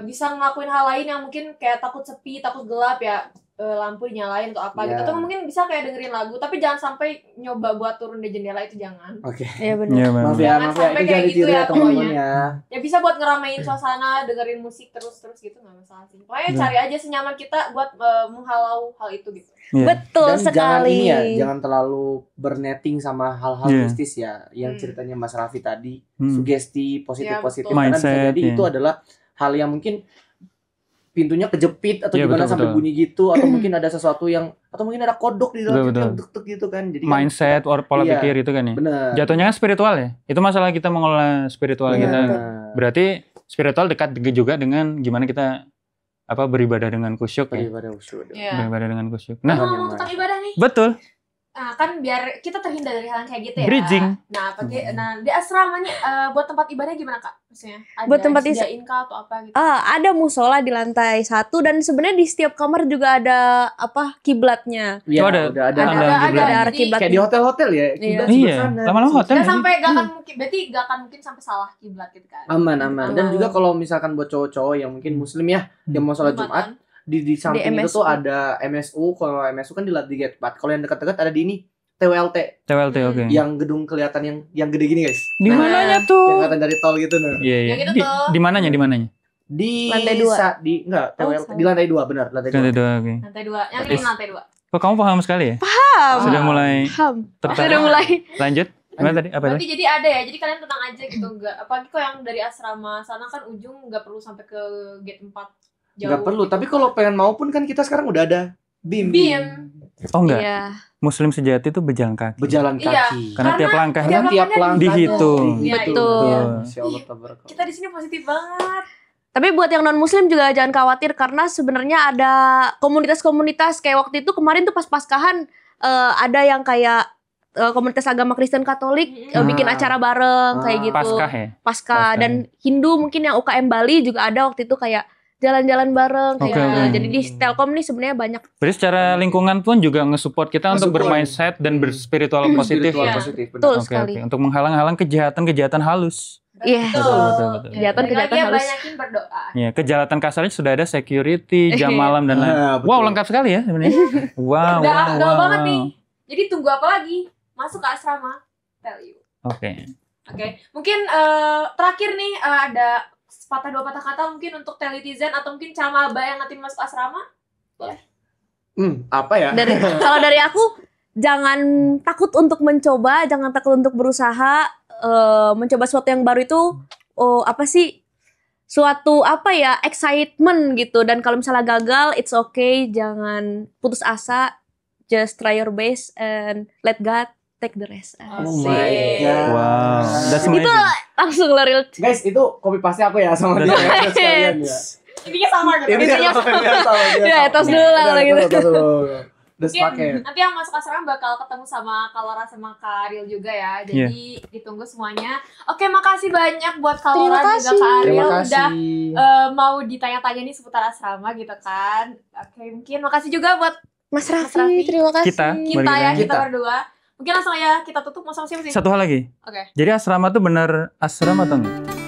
bisa ngelakuin hal lain yang mungkin kayak takut sepi, takut gelap ya, lampu dinyalain atau apa gitu, atau mungkin bisa kayak dengerin lagu, tapi jangan sampai nyoba buat turun dari jendela, itu jangan. Oke. Iya benar. Maaf ya, itu jangan ditiru ya teman-teman ya. Ya bisa buat ngeramein suasana, dengerin musik terus gitu nggak masalah sih. Pokoknya cari aja senyaman kita buat menghalau hal itu gitu. Betul Dan sekali. jangan ini ya, jangan terlalu bernetting sama hal-hal mistis ya, yang ceritanya Mas Raffi tadi, sugesti positif karena bisa jadi itu adalah hal yang mungkin pintunya kejepit atau gimana sampai bunyi gitu, atau mungkin ada sesuatu yang, atau mungkin ada kodok di dalam yang tuk gitu kan. Jadi mindset or pola pikir itu kan ya. Bener. Jatuhnya kan spiritual ya. Itu masalah kita mengelola spiritual kita. Berarti spiritual dekat juga dengan gimana kita beribadah dengan kusyuk ya. Beribadah dengan kusyuk. Nah, ngomong tentang ibadah nih. Betul. Nah, kan biar kita terhindar dari hal yang kayak gitu ya. Bridging. Nah, di asrama nih buat tempat ibadah gimana Kak? Maksudnya ada buat tempat disediain kah atau apa gitu? Ada musola di lantai 1 dan sebenarnya di setiap kamar juga ada kiblatnya. Iya, ada kiblat. Kayak di hotel-hotel ya. Iya. Lama-lama hotel. Nggak sampai nggak akan mungkin sampai salah kiblat gitu kan. Aman. Dan juga kalau misalkan buat cowok-cowok yang mungkin muslim ya, yang mau sholat Jumat, di samping itu tuh ada MSU. Kalau MSU kan di gate 4. Kalau yang dekat-dekat ada di ini TWLT, oke. Yang gedung kelihatan yang gede gini guys. Di mananya tuh? Yang kelihatan dari tol gitu nah. Iya. Yang itu tuh. Di mananya? Di lantai 2. Di lantai 2 benar, lantai 2. Oke. Lantai 2. Yang ini lantai 2. Kok kamu paham sekali ya? Paham. Sudah mulai tertarik. Sudah mulai. Lanjut. Gimana tadi? Apa Berarti jadi ada ya. Jadi kalian tenang aja gitu, enggak. Apalagi kok yang dari asrama sana kan ujung enggak perlu sampai ke gate 4. Jauh. Nggak perlu, tapi kalau pengen mau pun kan kita sekarang udah ada BIM. Oh enggak. Iya. Muslim sejati itu berjalan kaki. Iya. Karena tiap langkah dihitung. Betul. Kita di sini positif banget. Tapi buat yang non muslim juga jangan khawatir karena sebenarnya ada komunitas-komunitas kayak waktu itu kemarin tuh pas Paskahan ada yang kayak komunitas agama Kristen Katolik bikin acara bareng kayak gitu. Paskah dan Hindu mungkin yang UKM Bali juga ada waktu itu kayak jalan-jalan bareng kayak gitu. Jadi di Telkom nih sebenarnya banyak. Berarti secara lingkungan pun juga nge-support kita untuk bermindset dan berspiritual positif. Betul sekali. Untuk menghalang-halang kejahatan halus. Iya. Betul. Kejahatan halus. Banyakin berdoa. Ya, kejahatan kasarnya sudah ada security, jam malam dan lain. Wow, lengkap sekali ya sebenarnya. Wow. Udah banget nih. Jadi tunggu apa lagi? Masuk ke asrama. Tell you. Oke. Mungkin terakhir nih ada dua patah kata mungkin untuk telitizen atau mungkin camaba yang nanti masuk asrama. Boleh. Apa ya? Kalau dari aku jangan takut untuk mencoba, jangan takut untuk berusaha. Mencoba sesuatu yang baru itu suatu excitement gitu. Dan kalau misalnya gagal, it's okay, jangan putus asa, just try your best and let God take the rest. Oh my god. Wow. Itu langsung real. Guys, itu copy paste aku ya sama dia ya, sekalian ya. Intinya sama gitu. Intinya sama. Ya, tos dulu lah gitu. Nanti yang masuk asrama bakal ketemu sama Kalora sama Karil juga ya. Jadi ditunggu semuanya. Oke, makasih banyak buat Kalora juga Karil udah mau ditanya-tanya nih seputar asrama gitu kan. Oke, mungkin makasih juga buat Mas Raffi. Terima kasih. Kita berdua. Mungkin langsung ya kita tutup, mau sama siapa sih? Satu hal lagi. Oke. Jadi asrama tuh benar asrama atau enggak?